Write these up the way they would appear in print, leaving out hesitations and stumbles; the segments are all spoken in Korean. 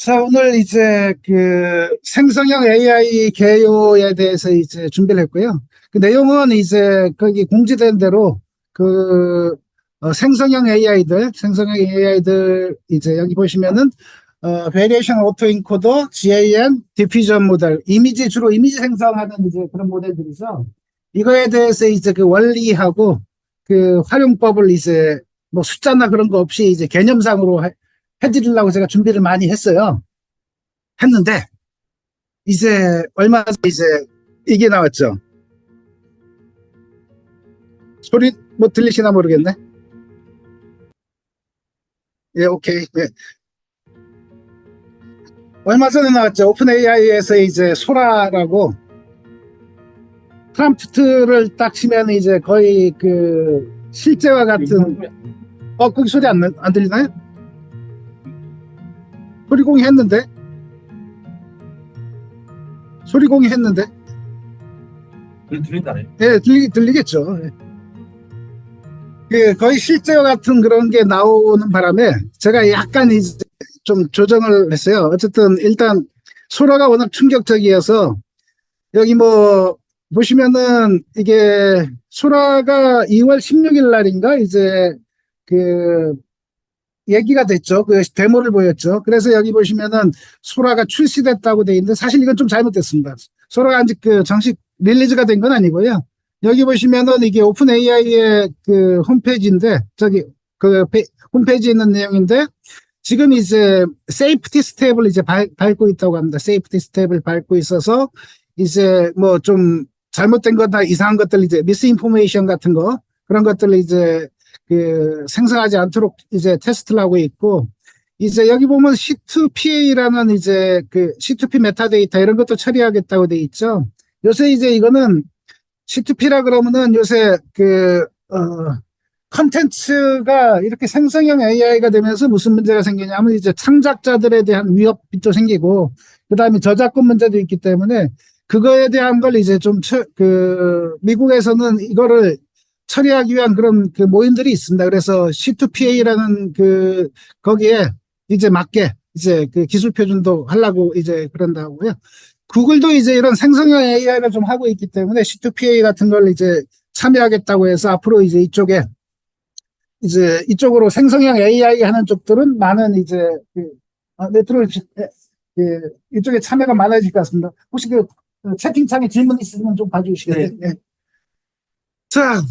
자, 오늘 이제 생성형 AI 개요에 대해서 이제 준비를 했고요. 그 내용은 이제 거기 공지된 대로 생성형 AI들 이제 여기 보시면은 Variation Autoencoder, GAN, Diffusion 모델, 주로 이미지 생성하는 이제 그런 모델들이죠. 이거에 대해서 이제 그 원리하고 그 활용법을 이제 뭐 숫자나 그런 거 없이 이제 개념상으로 해드리려고 제가 준비를 많이 했는데, 이제 얼마 전에 이제 이게 나왔죠. 소리 뭐 들리시나 모르겠네. 예, 오케이. 예. 얼마 전에 나왔죠. 오픈 AI에서 이제 소라라고 프롬프트를 딱 치면 이제 거의 그 실제와 같은, 거기 소리 안 들리나요? 소리 공유했는데? 들린다네. 예, 들리겠죠. 예. 거의 실제와 같은 그런 게 나오는 바람에 제가 약간 이제 좀 조정을 했어요. 어쨌든 일단 소라가 워낙 충격적이어서 여기 뭐 보시면은 이게 소라가 2월 16일 날인가 이제 그 얘기가 됐죠. 그 데모를 보였죠. 그래서 여기 보시면은 소라가 출시됐다고 돼 있는데 사실 이건 좀 잘못됐습니다. 소라가 아직 그 정식 릴리즈가 된 건 아니고요. 여기 보시면은 이게 오픈 AI의 그 홈페이지인데 홈페이지에 있는 내용인데 지금 이제 세이프티 스텝을 이제 밟고 있다고 합니다. 세이프티 스텝을 밟고 있어서 이제 뭐 좀 잘못된 거나 이상한 것들 이제 미스인포메이션 같은 거 그런 것들을 이제 생성하지 않도록 이제 테스트를 하고 있고, 이제 여기 보면 C2PA라는 이제 C2P 메타데이터 이런 것도 처리하겠다고 돼 있죠. 요새 이제 이거는 C2P라 그러면은 요새 컨텐츠가 이렇게 생성형 AI가 되면서 무슨 문제가 생기냐면 이제 창작자들에 대한 위협이 또 생기고, 그 다음에 저작권 문제도 있기 때문에 그거에 대한 걸 이제 미국에서는 이거를 처리하기 위한 그런 모임들이 있습니다. 그래서 C2PA라는 거기에 이제 맞게 이제 기술 표준도 하려고 이제 그런다고요. 구글도 이제 이런 생성형 AI를 좀 하고 있기 때문에 C2PA 같은 걸 이제 참여하겠다고 해서 앞으로 이제 이쪽으로 생성형 AI 하는 쪽들은 많은 이제 이쪽에 참여가 많아질 것 같습니다. 혹시 채팅창에 질문 있으면 좀 봐주시겠어요? 네. 자,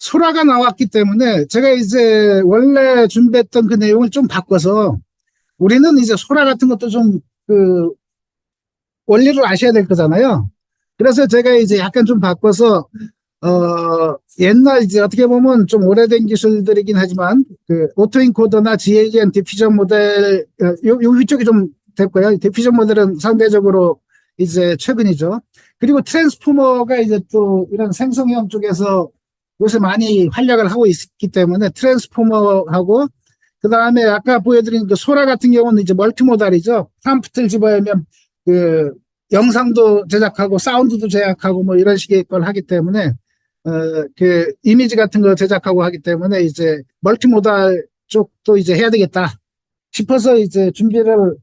소라가 나왔기 때문에 제가 이제 원래 준비했던 그 내용을 좀 바꿔서, 우리는 이제 소라 같은 것도 좀 원리를 아셔야 될 거잖아요. 그래서 제가 이제 약간 좀 바꿔서 옛날 이제 어떻게 보면 좀 오래된 기술들이긴 하지만 오토인코더나 GAN 디퓨전 모델 이쪽이 좀 됐고요. 디퓨전 모델은 상대적으로 이제 최근이죠. 그리고 트랜스포머가 이제 또 이런 생성형 쪽에서 요새 많이 활약을 하고 있기 때문에 트랜스포머하고, 그 다음에 아까 보여드린 소라 같은 경우는 이제 멀티모달이죠. 프롬프트를 집어넣으면 영상도 제작하고 사운드도 제작하고 뭐 이런 식의 걸 하기 때문에 이미지 같은 거 제작하고 하기 때문에 이제 멀티모달 쪽도 이제 해야 되겠다 싶어서 이제 준비를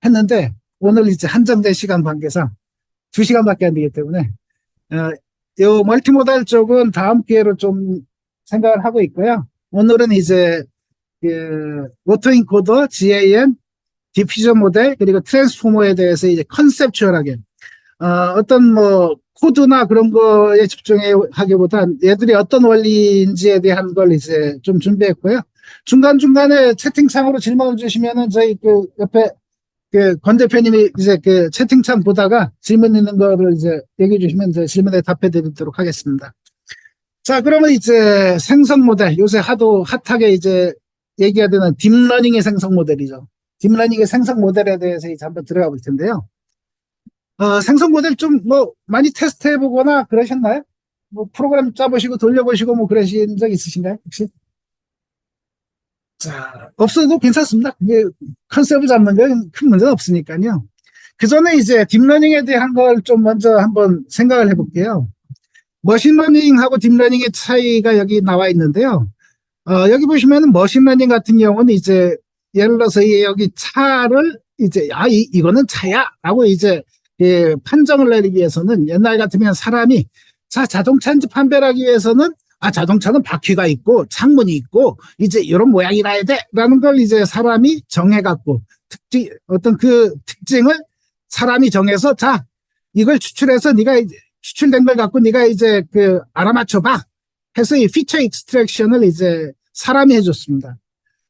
했는데, 오늘 이제 한정된 시간 관계상 2시간밖에 안 되기 때문에 요 멀티모달 쪽은 다음 기회로 좀 생각을 하고 있고요. 오늘은 이제 오토인코더, GAN, 디퓨전 모델, 그리고 트랜스포머에 대해서 이제 컨셉추얼하게 어떤 뭐 코드나 그런 거에 집중하기보단 얘들이 어떤 원리인지에 대한 걸 이제 좀 준비했고요. 중간중간에 채팅창으로 질문을 주시면은 저희 옆에 권 대표님이 이제 채팅창 보다가 질문 있는 거를 이제 얘기해 주시면 이제 질문에 답해 드리도록 하겠습니다. 자, 그러면 이제 생성 모델, 요새 하도 핫하게 이제 얘기가 되는 딥러닝의 생성 모델이죠. 딥러닝의 생성 모델에 대해서 이제 한번 들어가 볼 텐데요. 생성 모델 좀 뭐 많이 테스트 해보거나 그러셨나요? 뭐 프로그램 짜보시고 돌려보시고 뭐 그러신 적 있으신가요? 혹시? 자, 없어도 괜찮습니다. 이게 컨셉을 잡는 건 큰 문제는 없으니까요. 그 전에 이제 딥러닝에 대한 걸 좀 먼저 한번 생각을 해볼게요. 머신러닝하고 딥러닝의 차이가 여기 나와 있는데요. 여기 보시면은 머신러닝 같은 경우는 이제 예를 들어서 여기 차를 이제, 이거는 차야! 라고 이제, 판정을 내리기 위해서는 옛날 같으면 사람이, 자, 자동차인지 판별하기 위해서는, 자동차는 바퀴가 있고, 창문이 있고, 이제 이런 모양이라야 돼! 라는 걸 이제 사람이 정해갖고, 어떤 그 특징을 사람이 정해서, 자, 이걸 추출해서 네가 추출된 걸 갖고 네가 이제 알아맞혀봐. 해서 이 피처 익스트랙션을 이제 사람이 해줬습니다.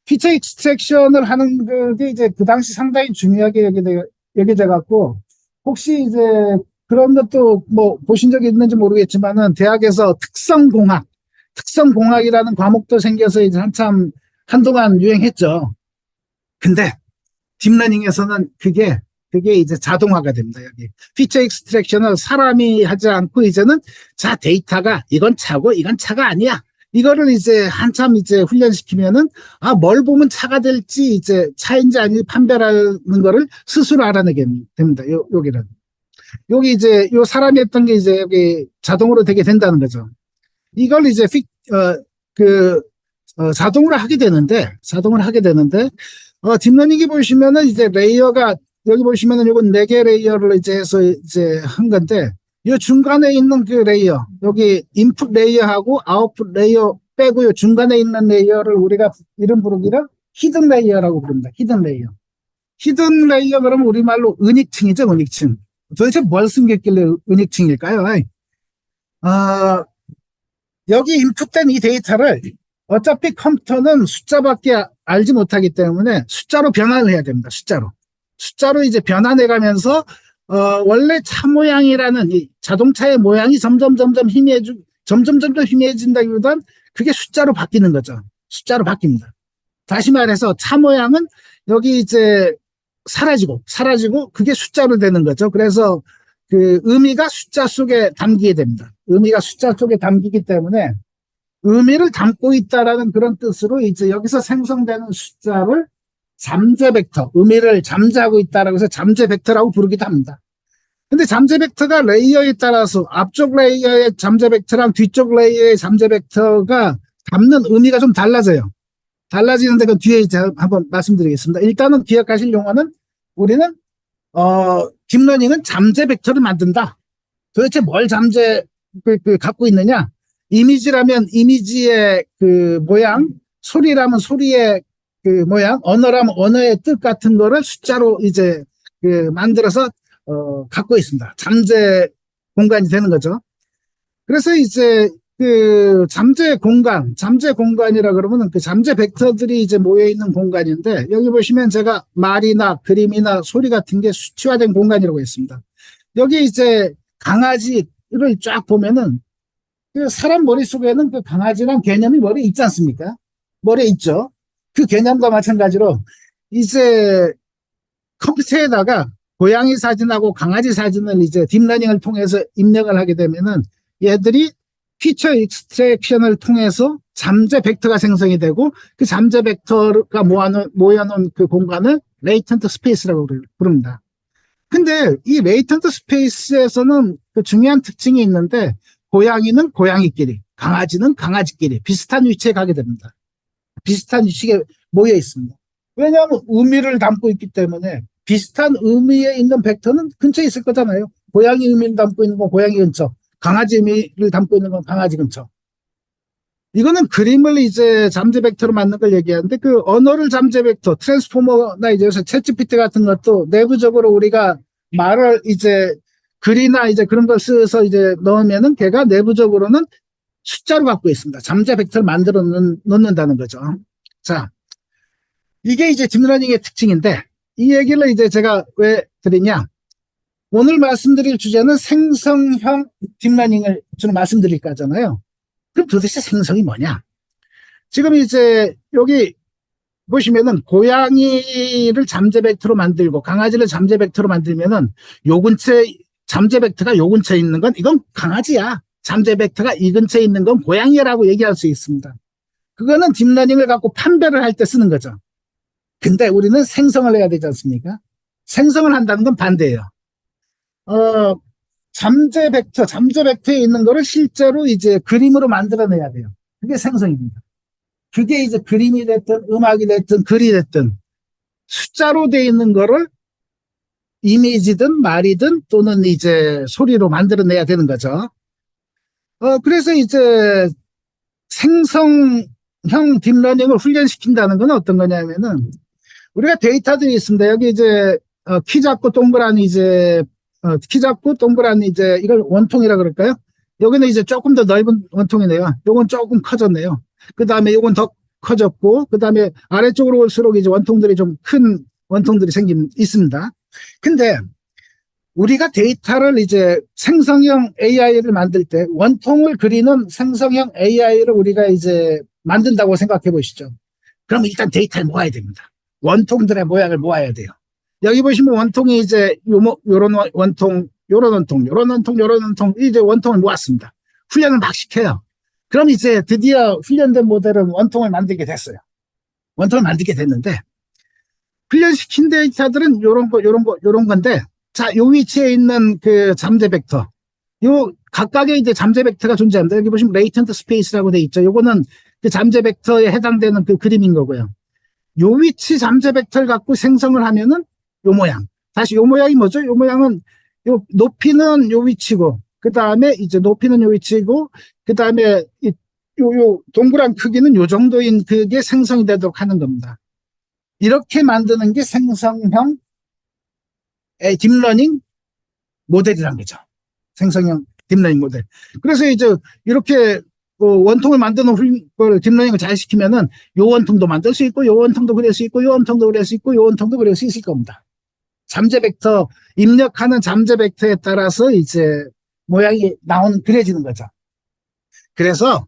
피처 익스트랙션을 하는 게 이제 그 당시 상당히 중요하게 여겨져 갖고, 혹시 이제 그런 것도 뭐 보신 적이 있는지 모르겠지만은 대학에서 특성공학이라는 과목도 생겨서 이제 한동안 유행했죠. 근데 딥러닝에서는 그게 이제 자동화가 됩니다. 여기 피처 익스트랙션을 사람이 하지 않고 이제는 자, 데이터가 이건 차고 이건 차가 아니야. 이거를 이제 한참 이제 훈련시키면은 뭘 보면 차가 될지 이제 차인지 아닌지 판별하는 거를 스스로 알아내게 됩니다. 여기 이제 요 사람이 했던 게 이제 여기 자동으로 되게 된다는 거죠. 이걸 이제 자동으로 하게 되는데 딥러닝이 보시면은 이제 레이어가 여기 보시면은 요건 4개 레이어를 이제 해서 이제 한 건데, 요 중간에 있는 그 레이어, 여기 인풋 레이어하고 아웃풋 레이어 빼고 요 중간에 있는 레이어를 우리가 이름 부르기를 히든 레이어라고 부릅니다. 히든 레이어. 히든 레이어 그러면 우리말로 은닉층이죠, 은닉층. 도대체 뭘 숨겼길래 은닉층일까요? 여기 인풋된 이 데이터를 어차피 컴퓨터는 숫자밖에 알지 못하기 때문에 숫자로 변환을 해야 됩니다. 숫자로 이제 변환해가면서 원래 차 모양이라는 이 자동차의 모양이 점점 희미해진다기보단 그게 숫자로 바뀌는 거죠. 숫자로 바뀝니다. 다시 말해서 차 모양은 여기 이제 사라지고 그게 숫자로 되는 거죠. 그래서 그 의미가 숫자 속에 담기게 됩니다. 의미가 숫자 속에 담기기 때문에 의미를 담고 있다라는 그런 뜻으로 이제 여기서 생성되는 숫자를 잠재 벡터, 의미를 잠재하고 있다라고 해서 잠재 벡터라고 부르기도 합니다. 근데 잠재 벡터가 레이어에 따라서 앞쪽 레이어의 잠재 벡터랑 뒤쪽 레이어의 잠재 벡터가 담는 의미가 좀 달라져요. 달라지는데 그 뒤에 이제 한번 말씀드리겠습니다. 일단은 기억하실 용어는 우리는 딥러닝은 잠재 벡터를 만든다. 도대체 뭘 갖고 있느냐? 이미지라면 이미지의 그 모양, 소리라면 소리의 그 모양, 언어라면 언어의 뜻 같은 거를 숫자로 이제 만들어서 갖고 있습니다. 잠재 공간이 되는 거죠. 그래서 이제 그 잠재 공간이라 그러면은 그 잠재 벡터들이 이제 모여 있는 공간인데, 여기 보시면 제가 말이나 그림이나 소리 같은 게 수치화된 공간이라고 했습니다. 여기 이제 강아지를 쫙 보면은 그 사람 머릿속에는 그 강아지란 개념이 머리에 있지 않습니까? 머리에 있죠. 그 개념과 마찬가지로 이제 컴퓨터에다가 고양이 사진하고 강아지 사진을 이제 딥러닝을 통해서 입력을 하게 되면은 얘들이 피처 익스트랙션을 통해서 잠재 벡터가 생성이 되고, 그 잠재 벡터가 모여놓은 그 공간을 레이턴트 스페이스라고 부릅니다. 근데 이 레이턴트 스페이스에서는 그 중요한 특징이 있는데, 고양이는 고양이끼리, 강아지는 강아지끼리 비슷한 위치에 가게 됩니다. 비슷한 위치에 모여 있습니다. 왜냐하면 의미를 담고 있기 때문에 비슷한 의미에 있는 벡터는 근처에 있을 거잖아요. 고양이 의미를 담고 있는 건 고양이 근처, 강아지 의미를 담고 있는 건 강아지 근처. 이거는 그림을 이제 잠재 벡터로 만든 걸 얘기하는데, 그 언어를 잠재 벡터, 트랜스포머나 이제 요새 챗GPT 같은 것도 내부적으로 우리가 말을 이제 글이나 이제 그런 걸 써서 이제 넣으면은 걔가 내부적으로는 숫자로 갖고 있습니다. 잠재 벡터를 만들어 놓는다는 거죠. 자, 이게 이제 딥러닝의 특징인데, 이 얘기를 이제 제가 왜 드리냐? 오늘 말씀드릴 주제는 생성형 딥러닝을 주로 말씀드릴 거잖아요. 그럼 도대체 생성이 뭐냐? 지금 이제 여기 보시면은 고양이를 잠재 벡터로 만들고 강아지를 잠재 벡터로 만들면은 요 근처에 잠재 벡터가 요 근처에 있는 건 이건 강아지야. 잠재 벡터가 이 근처에 있는 건 고양이라고 얘기할 수 있습니다. 그거는 딥러닝을 갖고 판별을 할 때 쓰는 거죠. 근데 우리는 생성을 해야 되지 않습니까? 생성을 한다는 건 반대예요. 잠재 벡터에 있는 거를 실제로 이제 그림으로 만들어내야 돼요. 그게 생성입니다. 그게 이제 그림이 됐든 음악이 됐든 글이 됐든 숫자로 돼 있는 거를 이미지든 말이든 또는 이제 소리로 만들어내야 되는 거죠. 그래서 이제 생성형 딥러닝을 훈련시킨다는 건 어떤 거냐면은 우리가 데이터들이 있습니다. 여기 이제 키 작고 동그란 이제 키 작고 동그란 이제 이걸 원통이라 그럴까요? 여기는 이제 조금 더 넓은 원통이네요. 요건 조금 커졌네요. 그 다음에 요건 더 커졌고, 그 다음에 아래쪽으로 올수록 이제 원통들이 좀 큰 원통들이 있습니다. 근데 우리가 데이터를 이제 생성형 AI를 만들 때 원통을 그리는 생성형 AI를 우리가 이제 만든다고 생각해 보시죠. 그럼 일단 데이터를 모아야 됩니다. 원통들의 모양을 모아야 돼요. 여기 보시면 원통이 이제 요런 원통, 요런 원통, 요런 원통, 요런 원통, 이제 원통을 모았습니다. 훈련을 막 시켜요. 그럼 이제 드디어 훈련된 모델은 원통을 만들게 됐어요. 원통을 만들게 됐는데, 훈련시킨 데이터들은 요런 거, 요런 거, 요런 건데, 자, 요 위치에 있는 그 잠재 벡터. 요 각각의 이제 잠재 벡터가 존재합니다. 여기 보시면 레이턴트 스페이스라고 돼 있죠. 요거는 그 잠재 벡터에 해당되는 그 그림인 거고요. 요 위치 잠재 벡터를 갖고 생성을 하면은 요 모양. 다시 요 모양이 뭐죠? 요 모양은 요 높이는 요 위치고, 그 다음에 이제 높이는 요 위치고, 그 다음에 요 동그란 크기는 요 정도인 그게 생성이 되도록 하는 겁니다. 이렇게 만드는 게 생성형 딥러닝 모델이란 거죠. 생성형 딥러닝 모델. 그래서 이제 이렇게 원통을 만드는 걸 딥러닝을 잘 시키면은 요 원통도 만들 수 있고, 요 원통도 그릴 수 있고, 요 원통도 그릴 수 있고, 요 원통도 그릴 수 있을 겁니다. 잠재 벡터, 입력하는 잠재 벡터에 따라서 이제 모양이 그려지는 거죠. 그래서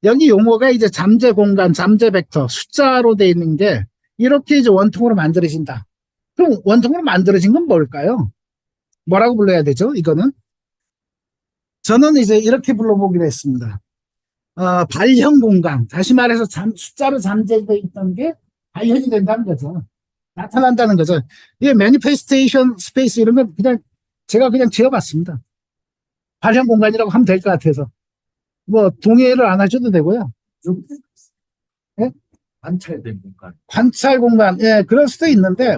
여기 용어가 이제 잠재 공간, 잠재 벡터, 숫자로 되어 있는 게 이렇게 이제 원통으로 만들어진다. 그럼 원통으로 만들어진 건 뭘까요? 뭐라고 불러야 되죠? 이거는? 저는 이제 이렇게 불러보기로 했습니다. 발현 공간. 다시 말해서 숫자로 잠재되어 있던 게 발현이 된다는 거죠. 나타난다는 거죠. 이게 매니페스테이션 스페이스 이런 건 그냥 제가 그냥 지어봤습니다. 발현 공간이라고 하면 될 것 같아서. 뭐 동의를 안 하셔도 되고요. 예? 관찰된 공간. 관찰 공간, 예, 그럴 수도 있는데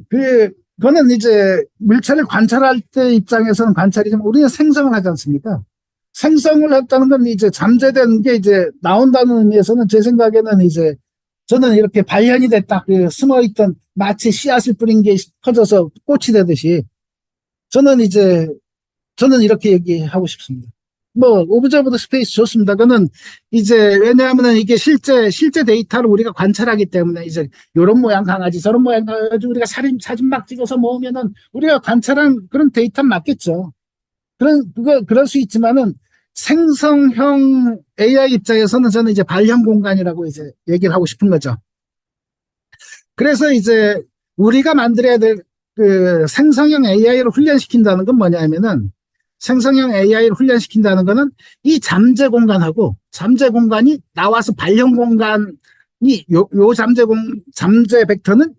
그거는 이제 물체를 관찰할 때 입장에서는 관찰이지만 우리는 생성을 하지 않습니까? 생성을 했다는 건 이제 잠재된 게 이제 나온다는 의미에서는 제 생각에는 이제 저는 이렇게 발현이 됐다. 그 숨어있던 마치 씨앗을 뿌린 게 커져서 꽃이 되듯이 저는 이렇게 얘기하고 싶습니다. 뭐 오브저브드 스페이스 좋습니다. 그거는 이제 왜냐하면은 이게 실제 데이터를 우리가 관찰하기 때문에 이제 요런 모양 강아지 저런 모양 강아지 우리가 사진 막 찍어서 모으면은 우리가 관찰한 그런 데이터 맞겠죠. 그럴 수 있지만은 생성형 AI 입장에서는 저는 이제 발현 공간이라고 이제 얘기를 하고 싶은 거죠. 그래서 이제 우리가 만들어야 될 그 생성형 AI를 훈련시킨다는 건 뭐냐면은 생성형 AI를 훈련시킨다는 거는 이 잠재 공간이 나와서 발현 공간이 요 잠재 벡터는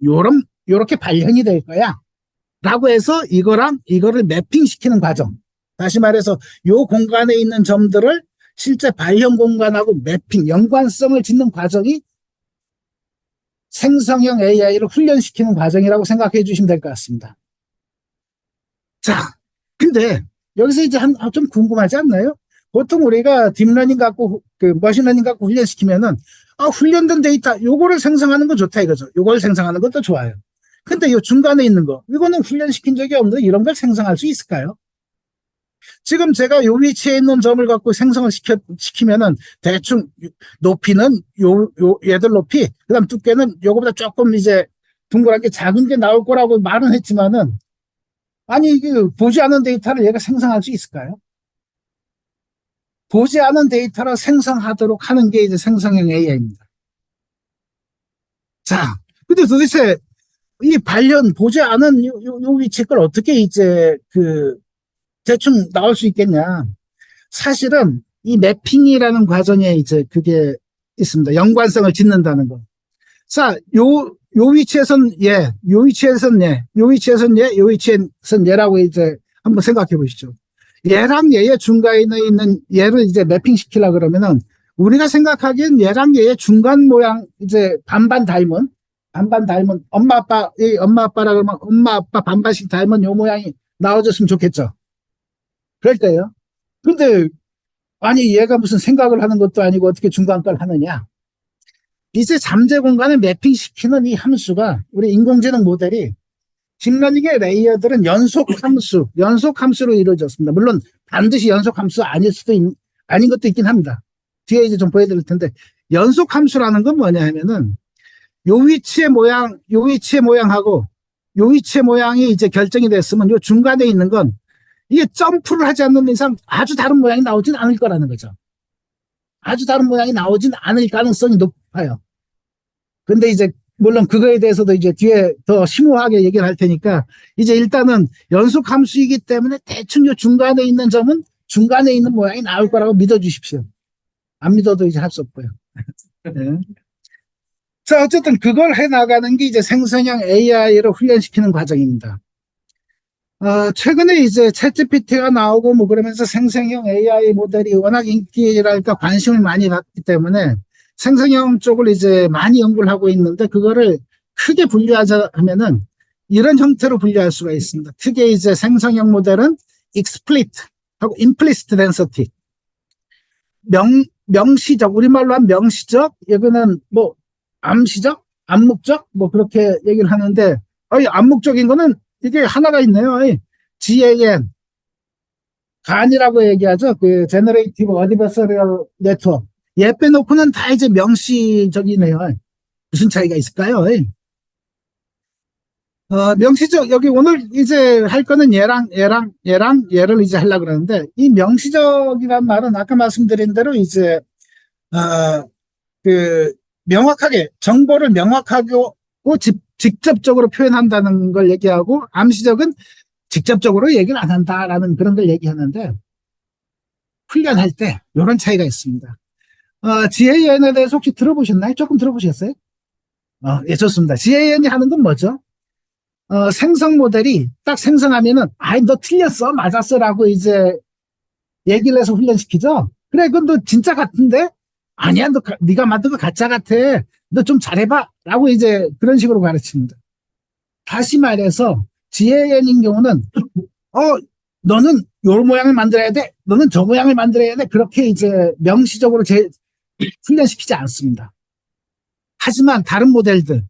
요렇게 발현이 될 거야. 라고 해서 이거를 매핑시키는 과정. 다시 말해서 요 공간에 있는 점들을 실제 발현 공간하고 매핑, 연관성을 짓는 과정이 생성형 AI를 훈련시키는 과정이라고 생각해 주시면 될 것 같습니다. 자, 근데 여기서 이제 좀 궁금하지 않나요? 보통 우리가 딥러닝 갖고 그 머신러닝 갖고 훈련시키면은 훈련된 데이터 요거를 생성하는 건 좋다 이거죠. 요걸 생성하는 것도 좋아요. 근데 요 중간에 있는 거 이거는 훈련시킨 적이 없는데 이런 걸 생성할 수 있을까요? 지금 제가 요 위치에 있는 점을 갖고 생성을 시키면은 대충 높이는 얘들 높이, 그 다음 두께는 요거보다 조금 이제 둥그랗게 작은 게 나올 거라고 말은 했지만은, 아니, 이게 보지 않은 데이터를 얘가 생성할 수 있을까요? 보지 않은 데이터를 생성하도록 하는 게 이제 생성형 AI입니다. 자, 근데 도대체 이 보지 않은 요 위치 걸 어떻게 이제 대충 나올 수 있겠냐. 사실은 이 매핑이라는 과정에 이제 그게 있습니다. 연관성을 짓는다는 거. 자, 요 위치에선 예, 요 위치에선 예, 요 위치에선 예, 요 위치에선 예라고 이제 한번 생각해 보시죠. 얘랑 얘의 중간에 있는 얘를 이제 매핑 시키려 그러면은 우리가 생각하기엔 얘랑 얘의 중간 모양 이제 반반 닮은 반반 닮은 엄마 아빠, 이 엄마 아빠라 그러면 엄마 아빠 반반씩 닮은 요 모양이 나와줬으면 좋겠죠. 그럴 거예요. 근데 아니 얘가 무슨 생각을 하는 것도 아니고 어떻게 중간 걸 하느냐. 이제 잠재 공간을 매핑시키는 이 함수가 우리 인공지능 모델이 딥러닝의 레이어들은 연속 함수로 이루어졌습니다. 물론 반드시 연속 함수 아닌 것도 있긴 합니다. 뒤에 이제 좀 보여드릴 텐데 연속 함수라는 건 뭐냐 하면은 요 위치의 모양하고 요 위치의 모양이 이제 결정이 됐으면 요 중간에 있는 건 이게 점프를 하지 않는 이상 아주 다른 모양이 나오진 않을 거라는 거죠. 아주 다른 모양이 나오진 않을 가능성이 높아요. 근데 이제 물론 그거에 대해서도 이제 뒤에 더 심오하게 얘기를 할 테니까 이제 일단은 연속 함수이기 때문에 대충 요 중간에 있는 점은 중간에 있는 모양이 나올 거라고 믿어주십시오. 안 믿어도 이제 할 수 없고요. 네. 자, 어쨌든 그걸 해 나가는 게 이제 생성형 AI를 훈련시키는 과정입니다. 최근에 이제 챗GPT가 나오고 뭐 그러면서 생성형 AI 모델이 워낙 인기랄까 관심을 많이 받기 때문에 생성형 쪽을 이제 많이 연구를 하고 있는데 그거를 크게 분류하자 하면은 이런 형태로 분류할 수가 있습니다. 크게 이제 생성형 모델은 explicit 하고 implicit density. 명시적, 우리말로 한 명시적, 여기는 뭐 암시적, 암묵적, 뭐 그렇게 얘기를 하는데, 암묵적인 거는 이게 하나가 있네요. GAN, 간이라고 얘기하죠. 그 Generative Adversarial Network. 얘 빼놓고는 다 이제 명시적이네요. 무슨 차이가 있을까요? 명시적, 여기 오늘 이제 할 거는 얘를 이제 하려고 그러는데, 이 명시적이란 말은 아까 말씀드린 대로 이제, 명확하게, 정보를 명확하고 직접적으로 표현한다는 걸 얘기하고, 암시적은 직접적으로 얘기를 안 한다라는 그런 걸 얘기하는데, 훈련할 때, 이런 차이가 있습니다. GAN에 대해서 혹시 들어보셨나요? 조금 들어보셨어요? 예, 좋습니다. GAN이 하는 건 뭐죠? 생성 모델이 딱 생성하면은, 너 틀렸어, 맞았어라고 이제 얘기를 해서 훈련시키죠? 그래, 그건 너 진짜 같은데? 아니야, 네가 만든 거 가짜 같아. 너 좀 잘해봐. 라고 이제 그런 식으로 가르칩니다. 다시 말해서, GAN인 경우는, 너는 요 모양을 만들어야 돼. 너는 저 모양을 만들어야 돼. 그렇게 이제 명시적으로 훈련시키지 않습니다. 하지만 다른 모델들,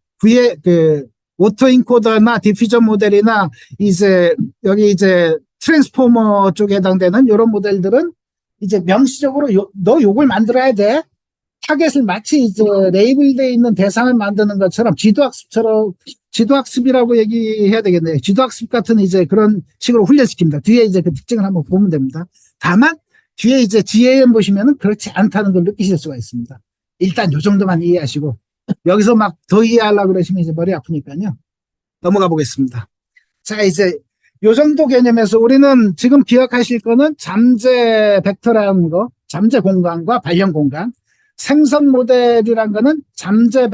오토인코더나 디퓨전 모델이나 이제 여기 이제 트랜스포머 쪽에 해당되는 이런 모델들은 이제 명시적으로 너 요걸 만들어야 돼. 타겟을 마치 이제 레이블되어 있는 대상을 만드는 것처럼 지도학습이라고 얘기해야 되겠네요. 지도학습 같은 이제 그런 식으로 훈련시킵니다. 뒤에 이제 그 특징을 한번 보면 됩니다. 다만 뒤에 이제 GAN 보시면은 그렇지 않다는 걸 느끼실 수가 있습니다. 일단 요 정도만 이해하시고 여기서 막 더 이해하려고 그러시면 이제 머리 아프니까요. 넘어가 보겠습니다. 자, 이제 요 정도 개념에서 우리는 지금 기억하실 거는 잠재 벡터라는 거, 잠재 공간과 발현 공간, 생성 모델이란 거는 잠재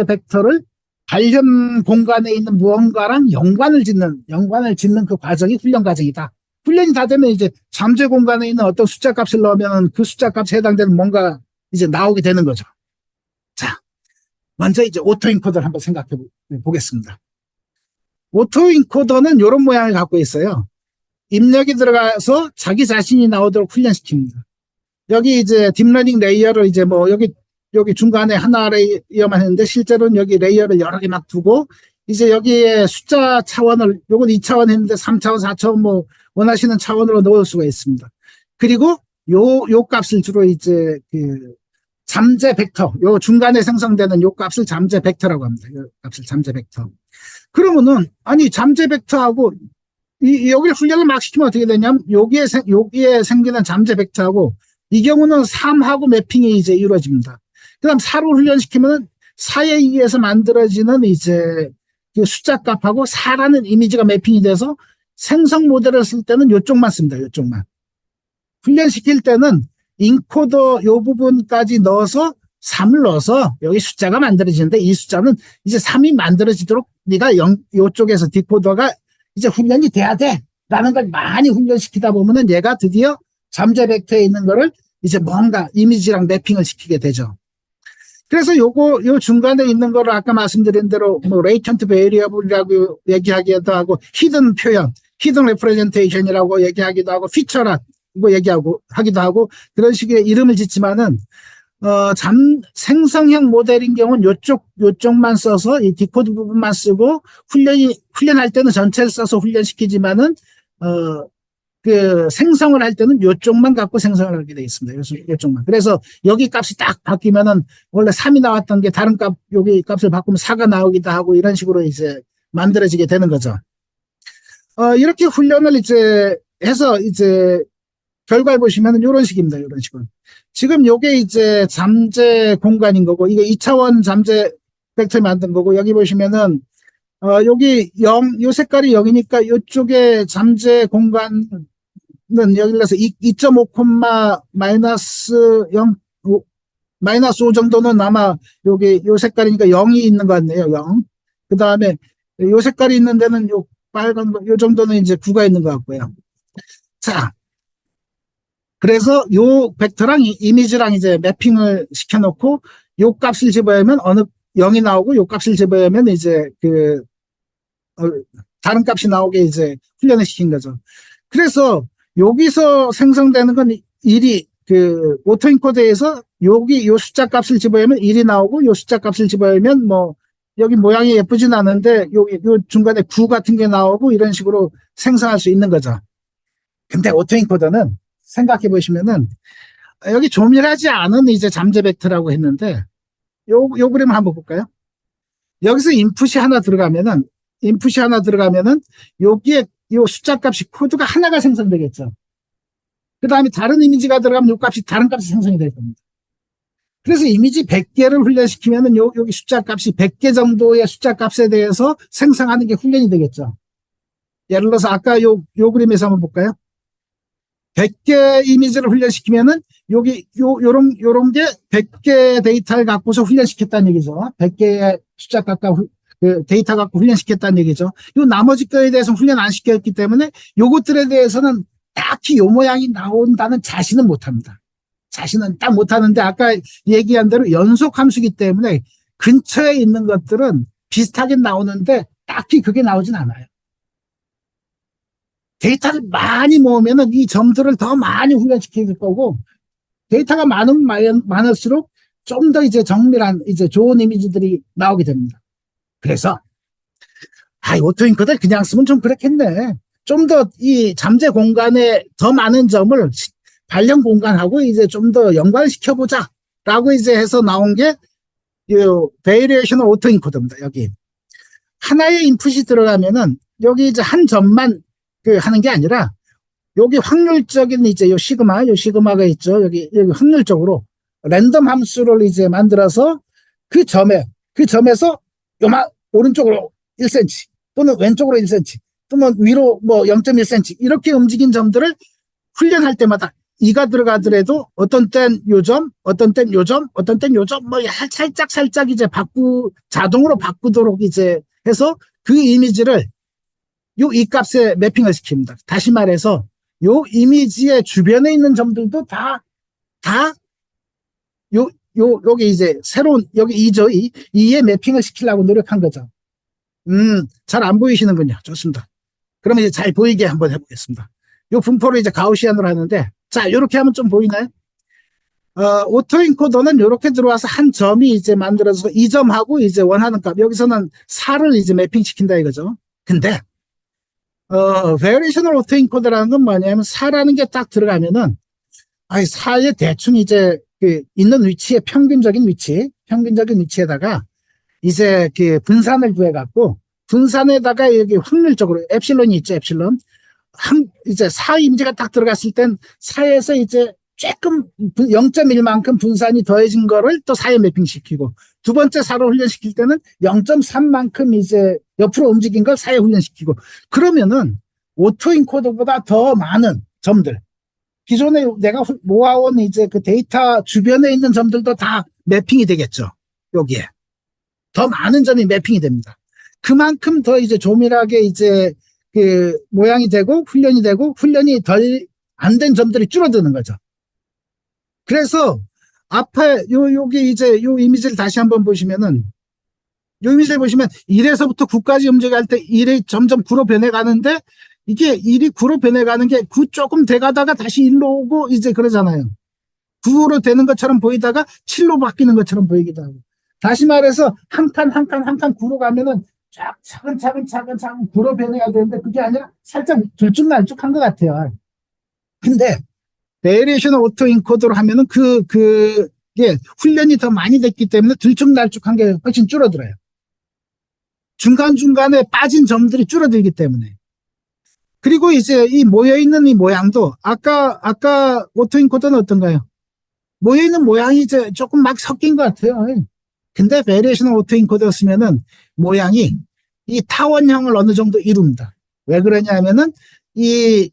벡터를 발현 공간에 있는 무언가랑 연관을 짓는 그 과정이 훈련 과정이다. 훈련이 다 되면 이제 잠재 공간에 있는 어떤 숫자 값을 넣으면 그 숫자 값에 해당되는 뭔가 이제 나오게 되는 거죠. 자, 먼저 이제 오토인코더를 한번 생각해 보겠습니다. 오토인코더는 이런 모양을 갖고 있어요. 입력이 들어가서 자기 자신이 나오도록 훈련시킵니다. 여기 이제 딥러닝 레이어를 이제 뭐 여기 중간에 하나 레이어만 했는데 실제로는 여기 레이어를 여러 개 막 두고 이제 여기에 숫자 차원을 요건 2차원 했는데 3차원, 4차원 뭐 원하시는 차원으로 넣을 수가 있습니다. 그리고 요 값을 주로 이제 그 잠재 벡터, 요 중간에 생성되는 요 값을 잠재 벡터라고 합니다. 요 값을 잠재 벡터. 그러면은 아니 잠재 벡터하고 여기를 훈련을 막 시키면 어떻게 되냐면 여기에 생기는 잠재 벡터하고 이 경우는 3하고 매핑이 이제 이루어집니다. 그다음 4로 훈련시키면은 4에 의해서 만들어지는 이제 그 숫자 값하고 4라는 이미지가 매핑이 돼서 생성 모델을 쓸 때는 요쪽만 씁니다. 요쪽만. 훈련시킬 때는 인코더 요 부분까지 넣어서 3을 넣어서 여기 숫자가 만들어지는데 이 숫자는 이제 3이 만들어지도록 네가 요쪽에서 디코더가 이제 훈련이 돼야 돼. 라는 걸 많이 훈련시키다 보면은 얘가 드디어 잠재 벡터에 있는 거를 이제 뭔가 이미지랑 매핑을 시키게 되죠. 그래서 요 중간에 있는 거를 아까 말씀드린 대로 뭐 레이턴트 베리어블이라고 얘기하기도 하고 히든 표현, 히든 레프레젠테이션이라고 얘기하기도 하고 피처라 뭐 하기도 하고 그런 식의 이름을 짓지만은 생성형 모델인 경우는 요쪽만 써서 이 디코드 부분만 쓰고 훈련할 때는 전체를 써서 훈련시키지만은 그 생성을 할 때는 요쪽만 갖고 생성을 하게 돼 있습니다. 요쪽만. 그래서 여기 값이 딱 바뀌면은 원래 3이 나왔던 게 다른 여기 값을 바꾸면 4가 나오기도 하고 이런 식으로 이제 만들어지게 되는 거죠. 이렇게 훈련을 이제 해서 이제 결과를 보시면은 이런 식입니다. 이런 식으로. 지금 요게 이제 잠재 공간인 거고, 이게 2차원 잠재 벡터를 만든 거고, 여기 보시면은, 여기 요 색깔이 0이니까 요쪽에 잠재 공간은 여기 들어서 2.5 마이너스 0, 마이너스 5 정도는 아마 요 색깔이니까 0이 있는 것 같네요. 0. 그 다음에 요 색깔이 있는 데는 요 빨간 거, 요 정도는 이제 9가 있는 것 같고요. 자. 그래서 요 벡터랑 이미지랑 이제 매핑을 시켜놓고 요 값을 집어넣으면 어느 0이 나오고 요 값을 집어넣으면 이제 다른 값이 나오게 이제 훈련을 시킨 거죠. 그래서 여기서 생성되는 건 1이 오토인코더에서 여기 요 숫자 값을 집어넣으면 1이 나오고 요 숫자 값을 집어넣으면 뭐 여기 모양이 예쁘진 않은데 요 중간에 9 같은 게 나오고 이런 식으로 생성할 수 있는 거죠. 근데 오토인코더는 생각해 보시면은 여기 조밀하지 않은 이제 잠재 벡터라고 했는데 요 그림을 한번 볼까요? 여기서 인풋이 하나 들어가면은 여기에 요 숫자 값이 코드가 하나가 생성되겠죠. 그 다음에 다른 이미지가 들어가면 요 값이 다른 값이 생성이 될 겁니다. 그래서 이미지 100개를 훈련시키면은 여기 숫자 값이 100개 정도의 숫자 값에 대해서 생성하는 게 훈련이 되겠죠. 예를 들어서 아까 요 그림에서 한번 볼까요? 100개 이미지를 훈련시키면은 요런 게 100개 데이터를 갖고서 훈련시켰다는 얘기죠. 100개의 숫자 값과 그 데이터 갖고 훈련시켰다는 얘기죠. 요 나머지 거에 대해서 훈련 안 시켰기 때문에 요것들에 대해서는 딱히 요 모양이 나온다는 자신은 못합니다. 자신은 딱 못하는데 아까 얘기한 대로 연속 함수기 때문에 근처에 있는 것들은 비슷하게 나오는데 딱히 그게 나오진 않아요. 데이터를 많이 모으면은 이 점들을 더 많이 훈련시킬 거고, 데이터가 많을수록 좀 더 이제 정밀한, 이제 좋은 이미지들이 나오게 됩니다. 그래서, 오토인코더 그냥 쓰면 좀 그렇겠네. 좀 더 이 잠재 공간에 더 많은 점을 발령 공간하고 이제 좀 더 연관시켜보자. 라고 이제 해서 나온 게, 베이리에이셔널 오토인코더입니다. 여기. 하나의 인풋이 들어가면은, 여기 이제 한 점만 하는 게 아니라 여기 확률적인 이제 요 시그마가 있죠. 여기 확률적으로 랜덤 함수를 이제 만들어서 그 점에서 오른쪽으로 1cm 또는 왼쪽으로 1cm 또는 위로 뭐 0.1cm 이렇게 움직인 점들을 훈련할 때마다 2가 들어가더라도 어떤 땐 요점, 어떤 땐 요점, 어떤 땐 요점 뭐 살짝 이제 자동으로 바꾸도록 이제 해서 그 이미지를 이 값에 매핑을 시킵니다. 다시 말해서 요 이미지의 주변에 있는 점들도 여기 이제 새로운 여기 2죠. 2에 매핑을 시키려고 노력한 거죠. 잘 안 보이시는군요. 좋습니다. 그러면 이제 잘 보이게 한번 해보겠습니다. 요 분포를 이제 가우시안으로 하는데 자, 요렇게 하면 좀 보이나요? 오토인코더는 요렇게 들어와서 한 점이 이제 만들어서 이 점하고 이제 원하는 값 여기서는 4를 이제 매핑 시킨다 이거죠. 근데 variational autoencoder라는 건 뭐냐면 4라는 게 딱 들어가면은 4에 대충 이제 있는 위치에 평균적인 위치에다가 이제 분산을 구해갖고 분산에다가 여기 확률적으로 엡실론이 있죠. 엡실론 이제 4 이미지가 딱 들어갔을 땐 4에서 이제 조금 0.1만큼 분산이 더해진 거를 또 4에 매핑시키고 두 번째 4로 훈련시킬 때는 0.3만큼 이제 옆으로 움직인 걸 4에 훈련시키고 그러면은 오토인코더보다 더 많은 점들 기존에 내가 모아온 이제 그 데이터 주변에 있는 점들도 다 매핑이 되겠죠. 여기에 더 많은 점이 매핑이 됩니다. 그만큼 더 이제 조밀하게 이제 모양이 되고 훈련이 덜 안 된 점들이 줄어드는 거죠. 그래서 앞에 요게 이제 요 이미지를 다시 한번 보시면은 요 이미지를 보시면 1에서부터 9까지 움직일 때 1이 점점 9로 변해가는데 이게 1이 9로 변해가는 게 9 조금 돼가다가 다시 1로 오고 이제 그러잖아요. 9로 되는 것처럼 보이다가 7로 바뀌는 것처럼 보이기도 하고. 다시 말해서 한 칸 한 칸 한 칸 9로 가면은 쫙 차근차근 9로 변해야 되는데 그게 아니라 살짝 들쭉날쭉한 것 같아요. 근데 베리에이션 오토 인코더로 하면은 그게 훈련이 더 많이 됐기 때문에 들쭉날쭉한 게 훨씬 줄어들어요. 중간중간에 빠진 점들이 줄어들기 때문에. 그리고 이제 이 모여있는 이 모양도 아까 오토 인코더는 어떤가요? 모여있는 모양이 이제 조금 막 섞인 것 같아요. 근데 베리에이션 오토 인코더 쓰면은 모양이 이 타원형을 어느 정도 이룹니다. 왜 그러냐면은 이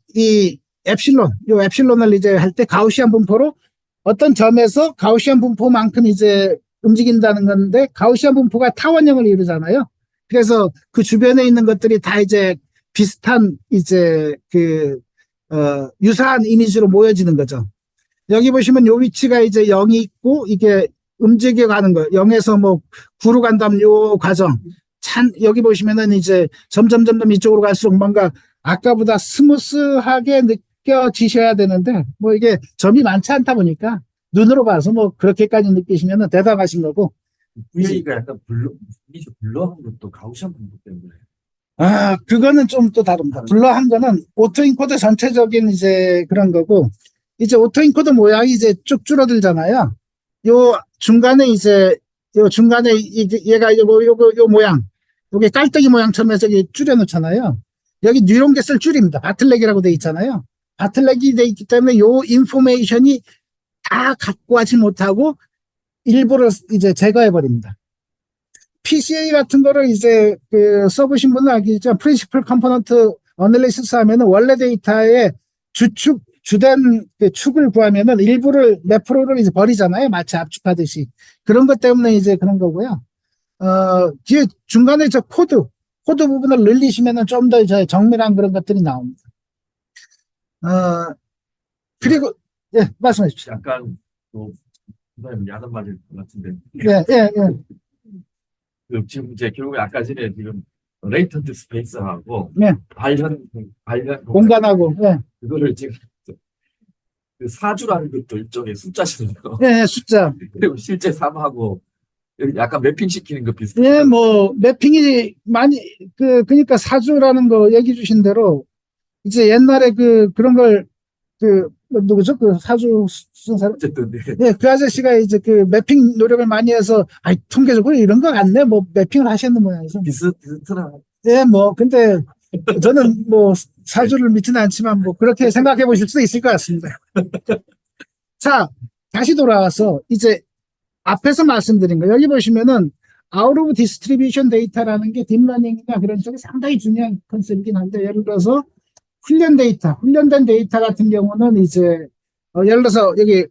요 엡실론을 이제 할 때 가우시안 분포로 어떤 점에서 가우시안 분포만큼 이제 움직인다는 건데 가우시안 분포가 타원형을 이루잖아요. 그래서 그 주변에 있는 것들이 다 이제 비슷한 이제 유사한 이미지로 모여지는 거죠. 여기 보시면 요 위치가 이제 0이 있고 이게 움직여가는 거예요. 0에서 뭐 9로 간다면 요 과정. 여기 보시면은 이제 점점 이쪽으로 갈수록 뭔가 아까보다 스무스하게 느껴지셔야 되는데 뭐 이게 점이 많지 않다 보니까 눈으로 봐서 뭐 그렇게까지 느끼시면은 대단하신 거고. VA가 약간 블러한 것도 가우시안 분포 때문에. 아, 그거는 좀 또 다릅니다. 블러한 거는 오토인코더 전체적인 이제 그런 거고, 이제 오토인코더 모양이 이제 쭉 줄어들잖아요. 요 중간에 이제, 요 중간에 얘가 요 모양, 요게 깔때기 모양처럼 해서 여기 줄여놓잖아요. 여기 뉴런겟을 줄입니다. 바틀렉이라고 돼 있잖아요. 바틀렉이 돼 있기 때문에 요 인포메이션이 다 갖고 가지 못하고 일부를 이제 제거해버립니다. PCA 같은 거를 이제 써보신 분은 알겠죠. 프린시플 컴포넌트 어널리시스 하면은 원래 데이터의 주된 축을 구하면은 일부를 몇 프로를 이제 버리잖아요. 마치 압축하듯이. 그런 것 때문에 이제 그런 거고요. 뒤에 중간에 저 코드 부분을 늘리시면은 좀 더 정밀한 그런 것들이 나옵니다. 그리고, 예, 말씀해 주십시오. 약간 또 그다음에 야단 맞을 것 같은데. 예. 지금 이제 결국에 아까 전에 지금 레이턴트 스페이스하고 네. 발현 공간하고, 예. 그거를 지금 그 사주라는 것도 일종의 숫자시네요. 예, 숫자. 그리고 실제 3하고 약간 매핑 시키는 거 비슷해요. 예, 뭐, 매핑이 많이, 그니까 사주라는 거 얘기 주신 대로, 이제 옛날에 그런 걸, 누구죠? 사주 쓴 사람? 어쨌든 네. 예, 그 아저씨가 이제 매핑 노력을 많이 해서, 통계적으로 이런 거 같네? 뭐, 매핑을 하셨는 모양이죠. 비슷한 예, 뭐, 근데, 저는 뭐, 사주를 믿지는 않지만, 뭐, 그렇게 생각해 보실 수도 있을 것 같습니다. 자, 다시 돌아와서, 이제, 앞에서 말씀드린 거 여기 보시면은 out of distribution data라는 게 딥러닝이나 그런 쪽에 상당히 중요한 컨셉이긴 한데 예를 들어서 훈련된 데이터 같은 경우는 이제 예를 들어서 여기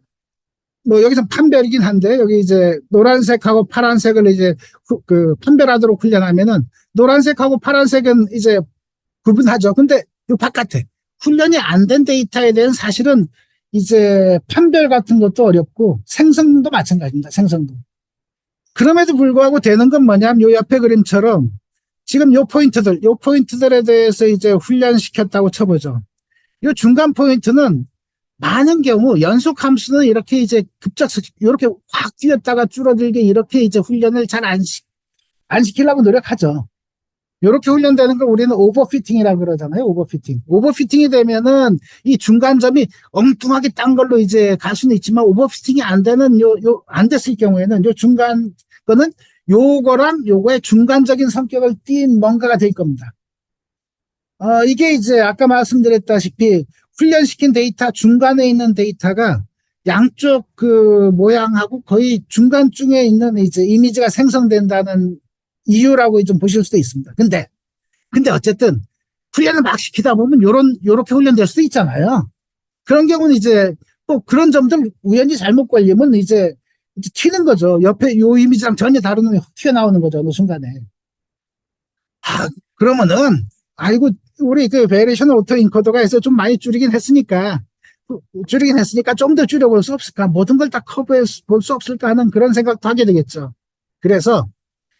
뭐 여기서 판별이긴 한데 여기 이제 노란색하고 파란색을 이제 판별하도록 훈련하면은 노란색하고 파란색은 이제 구분하죠. 근데 이 바깥에 훈련이 안 된 데이터에 대한 사실은 이제 판별 같은 것도 어렵고 생성도 마찬가지입니다. 생성도. 그럼에도 불구하고 되는 건 뭐냐면 요 옆에 그림처럼 지금 요 포인트들에 대해서 이제 훈련시켰다고 쳐보죠. 요 중간 포인트는 많은 경우 연속 함수는 이렇게 이제 이렇게 확 뛰었다가 줄어들게 이렇게 이제 훈련을 잘 안 시키려고 노력하죠. 이렇게 훈련되는 걸 우리는 오버피팅이라고 그러잖아요. 오버피팅이 되면은 이 중간점이 엉뚱하게 딴 걸로 이제 갈 수는 있지만 오버피팅이 안 되는 안 됐을 경우에는 요 중간 거는 요거랑 요거의 중간적인 성격을 띈 뭔가가 될 겁니다. 이게 이제 아까 말씀드렸다시피 훈련시킨 데이터 중간에 있는 데이터가 양쪽 모양하고 거의 중간쯤에 있는 이제 이미지가 생성된다는 이유라고 좀 보실 수도 있습니다. 근데 어쨌든 훈련을 막 시키다 보면 요렇게 훈련될 수도 있잖아요. 그런 경우는 이제 또 그런 점들 우연히 잘못 걸리면 이제 튀는 거죠. 옆에 요 이미지랑 전혀 다른 놈이 튀어나오는 거죠. 어느 순간에. 그러면은, 아이고, 우리 베리에이션 오토 인코더가 해서 좀 많이 줄이긴 했으니까, 줄이긴 했으니까 좀 더 줄여볼 수 없을까? 모든 걸 다 커버해 볼 수 없을까 하는 그런 생각도 하게 되겠죠. 그래서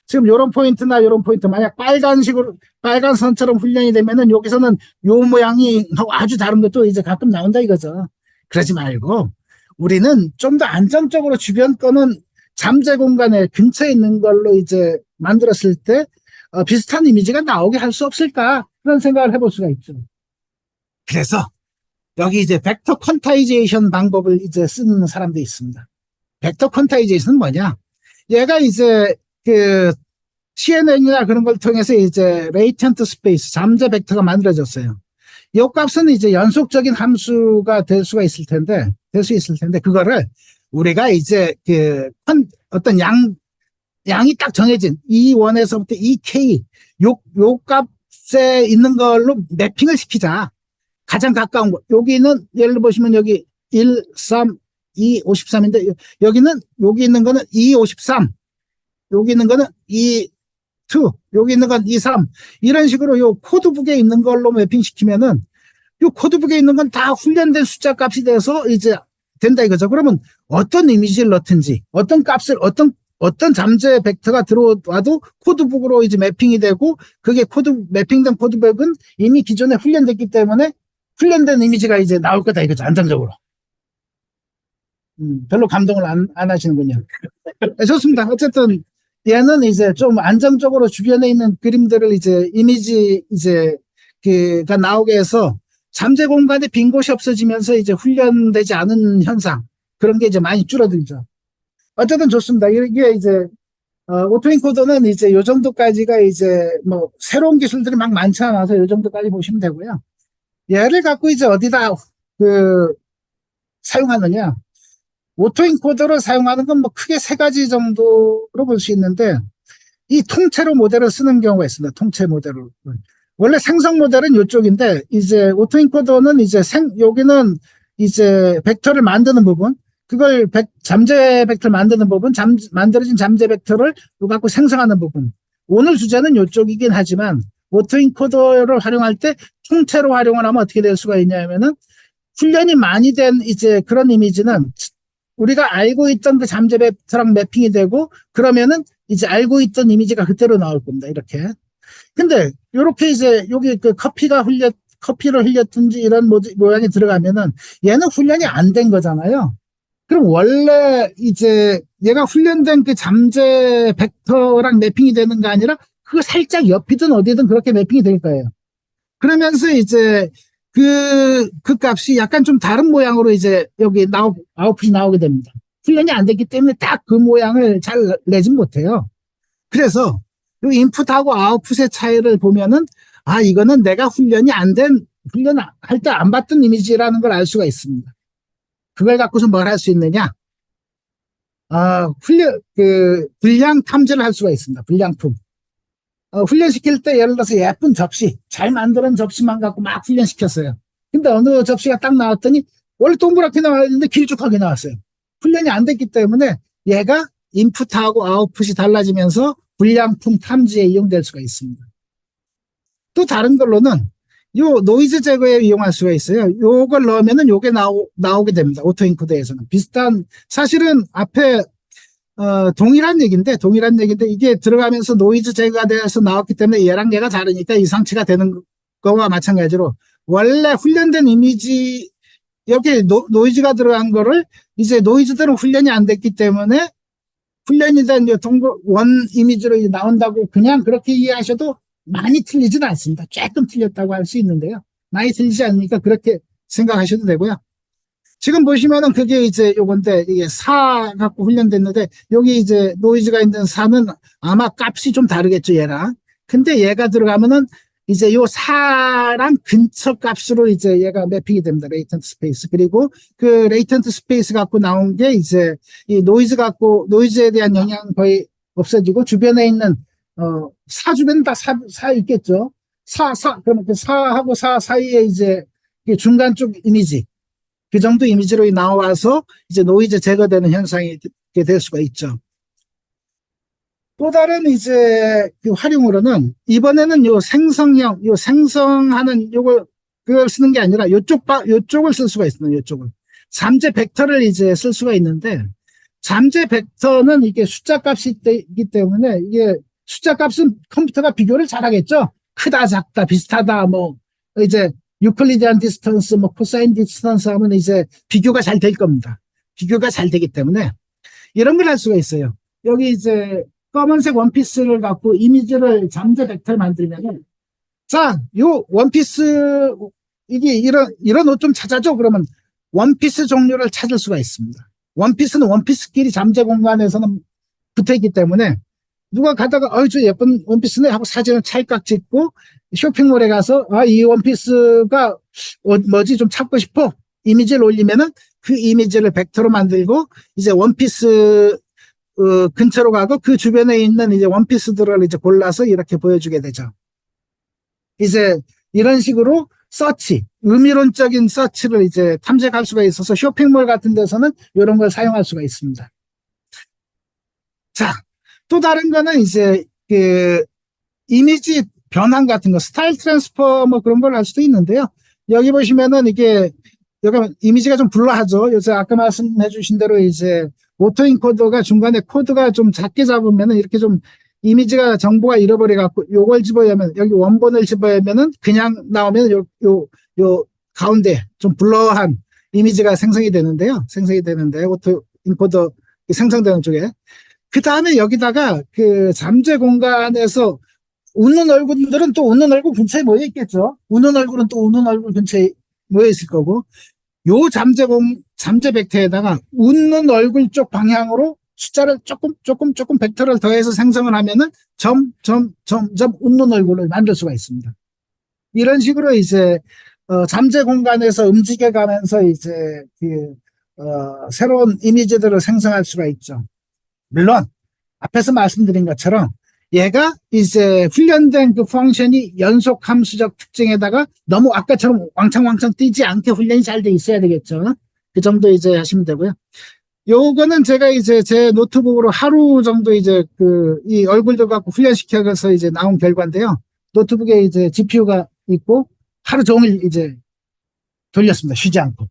지금 요런 포인트나 요런 포인트, 만약 빨간식으로, 빨간 선처럼 훈련이 되면은 여기서는 요 모양이 하고 아주 다른 것도 이제 가끔 나온다 이거죠. 그러지 말고 우리는 좀 더 안정적으로 주변 거는 잠재 공간에 근처에 있는 걸로 이제 만들었을 때 비슷한 이미지가 나오게 할 수 없을까? 그런 생각을 해볼 수가 있죠. 그래서 여기 이제 벡터 퀀타이제이션 방법을 이제 쓰는 사람도 있습니다. 벡터 퀀타이제이션은 뭐냐? 얘가 이제 그 CNN이나 그런 걸 통해서 이제 레이턴트 스페이스, 잠재 벡터가 만들어졌어요. 이 값은 이제 연속적인 함수가 될 수가 있을 텐데, 그거를 우리가 이제 어떤 양이 딱 정해진 E1에서부터 EK, 요 값에 있는 걸로 매핑을 시키자. 가장 가까운 거. 여기는 예를 보시면 여기 1, 3, 2, 53인데 여기는 여기 있는 거는 2, 53. 여기 있는 거는 2, 2. 여기 있는 건 2, 3. 이런 식으로 요 코드북에 있는 걸로 매핑시키면은 요 코드북에 있는 건 다 훈련된 숫자 값이 돼서 이제 된다 이거죠. 그러면 어떤 이미지를 넣든지 어떤 값을 어떤 잠재 벡터가 들어와도 코드북으로 이제 매핑이 되고 그게 매핑된 코드북은 이미 기존에 훈련됐기 때문에 훈련된 이미지가 이제 나올 거다 이거죠. 안정적으로. 별로 감동을 안 하시는군요. 네, 좋습니다. 어쨌든 얘는 이제 좀 안정적으로 주변에 있는 그림들을 이제 이미지 가 나오게 해서 잠재 공간에 빈 곳이 없어지면서 이제 훈련되지 않은 현상, 그런 게 이제 많이 줄어들죠. 어쨌든 좋습니다. 이게 이제 오토인코더는 이제 요 정도까지가 이제 뭐 새로운 기술들이 막 많지 않아서 요 정도까지 보시면 되고요. 얘를 갖고 이제 어디다 사용하느냐? 오토인코더를 사용하는 건 뭐 크게 세 가지 정도로 볼 수 있는데, 이 통째로 모델을 쓰는 경우가 있습니다. 통째 모델을. 원래 생성 모델은 이쪽인데, 이제 오토인코더는 이제 여기는 이제 벡터를 만드는 부분, 그걸 잠재 벡터를 만드는 부분, 만들어진 잠재 벡터를 갖고 생성하는 부분. 오늘 주제는 이쪽이긴 하지만, 오토인코더를 활용할 때 통째로 활용을 하면 어떻게 될 수가 있냐면은, 훈련이 많이 된 이제 그런 이미지는 우리가 알고 있던 그 잠재 벡터랑 매핑이 되고, 그러면은 이제 알고 있던 이미지가 그대로 나올 겁니다. 이렇게. 근데 요렇게 이제 여기 그 커피를 흘렸든지 이런 모양이 들어가면은 얘는 훈련이 안 된 거잖아요. 그럼 원래 이제 얘가 훈련된 그 잠재 벡터랑 매핑이 되는 게 아니라 그거 살짝 옆이든 어디든 그렇게 매핑이 될 거예요. 그러면서 이제 그 값이 약간 좀 다른 모양으로 이제 여기 아웃풋이 나오게 됩니다. 훈련이 안 됐기 때문에 딱 그 모양을 잘 내진 못해요. 그래서 이 인풋하고 아웃풋의 차이를 보면은, 아, 이거는 내가 훈련할 때 안 봤던 이미지라는 걸 알 수가 있습니다. 그걸 갖고서 뭘 할 수 있느냐? 불량 탐지를 할 수가 있습니다. 불량품. 훈련시킬 때 예를 들어서 예쁜 접시, 잘 만드는 접시만 갖고 막 훈련시켰어요. 근데 어느 접시가 딱 나왔더니 원래 동그랗게 나왔는데 길쭉하게 나왔어요. 훈련이 안 됐기 때문에 얘가 인풋하고 아웃풋이 달라지면서 불량품 탐지에 이용될 수가 있습니다. 또 다른 걸로는 요 노이즈 제거에 이용할 수가 있어요. 요걸 넣으면은 요게 나오게 됩니다. 오토인코더에서는. 사실은 앞에 동일한 얘기인데 이게 들어가면서 노이즈 제거가 돼서 나왔기 때문에 얘랑 얘가 다르니까 이상치가 되는 거와 마찬가지로 원래 훈련된 이미지, 여기 노이즈가 들어간 거를 이제 노이즈들은 훈련이 안 됐기 때문에 훈련이 된 원 이미지로 나온다고 그냥 그렇게 이해하셔도 많이 틀리지는 않습니다. 조금 틀렸다고 할 수 있는데요. 많이 틀리지 않으니까 그렇게 생각하셔도 되고요. 지금 보시면은 그게 이제 요건데, 이게 4 갖고 훈련됐는데, 여기 이제 노이즈가 있는 4는 아마 값이 좀 다르겠죠, 얘랑. 근데 얘가 들어가면은 이제 요 4랑 근처 값으로 이제 얘가 매핑이 됩니다. 레이턴트 스페이스. 그리고 그 레이턴트 스페이스 갖고 나온 게 이제 이 노이즈에 대한 영향 거의 없어지고, 주변에 있는, 4 주변은 다 4 있겠죠. 그러면 그 4하고 4 사이에 이제 중간 쪽 이미지, 그 정도 이미지로 나와서 이제 노이즈 제거되는 현상이 될 수가 있죠. 또 다른 이제 그 활용으로는 이번에는 요 생성하는 요걸 그걸 쓰는 게 아니라 요쪽을 쓸 수가 있습니다. 요쪽을. 잠재 벡터를 이제 쓸 수가 있는데, 잠재 벡터는 이게 숫자 값이기 때문에, 이게 숫자 값은 컴퓨터가 비교를 잘하겠죠? 크다, 작다, 비슷하다, 뭐, 이제, 유클리디안 디스턴스, 뭐, 코사인 디스턴스 하면 이제 비교가 잘 될 겁니다. 비교가 잘 되기 때문에, 이런 걸 할 수가 있어요. 여기 이제, 검은색 원피스를 갖고 이미지를 잠재 벡터를 만들면은, 자, 요 원피스, 이게 이런 옷 좀 찾아줘. 그러면 원피스 종류를 찾을 수가 있습니다. 원피스는 원피스끼리 잠재 공간에서는 붙어 있기 때문에 누가 가다가, 저 예쁜 원피스네 하고 사진을 찰칵 찍고 쇼핑몰에 가서, 이 원피스가 뭐지 좀 찾고 싶어. 이미지를 올리면은 그 이미지를 벡터로 만들고 이제 원피스 근처로 가고 그 주변에 있는 이제 원피스들을 이제 골라서 이렇게 보여주게 되죠. 이제 이런 식으로 서치, 의미론적인 서치를 이제 탐색할 수가 있어서 쇼핑몰 같은 데서는 이런 걸 사용할 수가 있습니다. 자, 또 다른 거는 이제 그 이미지 변환 같은 거, 스타일 트랜스퍼 뭐 그런 걸 할 수도 있는데요. 여기 보시면은 이게 여기 이미지가 좀 블러하죠. 요새 아까 말씀해 주신 대로 이제 오토 인코더가 중간에 코드가 좀 작게 잡으면은 이렇게 좀 이미지가 정보가 잃어버려 갖고 요걸 집어야면 여기 원본을 집어야면은 그냥 나오면 요 가운데 좀 블러한 이미지가 생성이 되는데 오토 인코더 생성되는 쪽에 그 다음에 여기다가 그 잠재 공간에서 웃는 얼굴들은 또 웃는 얼굴 근처에 모여 있겠죠. 웃는 얼굴은 또 웃는 얼굴 근처에 모여 있을 거고 요 잠재 벡터에다가 웃는 얼굴 쪽 방향으로 숫자를 조금 벡터를 더해서 생성을 하면은 점 웃는 얼굴을 만들 수가 있습니다. 이런 식으로 이제 잠재 공간에서 움직여가면서 이제 새로운 이미지들을 생성할 수가 있죠. 물론 앞에서 말씀드린 것처럼 얘가 이제 훈련된 그 펑션이 연속 함수적 특징에다가 너무 아까처럼 왕창 뛰지 않게 훈련이 잘 돼 있어야 되겠죠. 그 정도 이제 하시면 되고요. 요거는 제가 이제 제 노트북으로 하루 정도 이제 이 얼굴들 갖고 훈련시켜서 이제 나온 결과인데요. 노트북에 이제 GPU가 있고 하루 종일 이제 돌렸습니다. 쉬지 않고.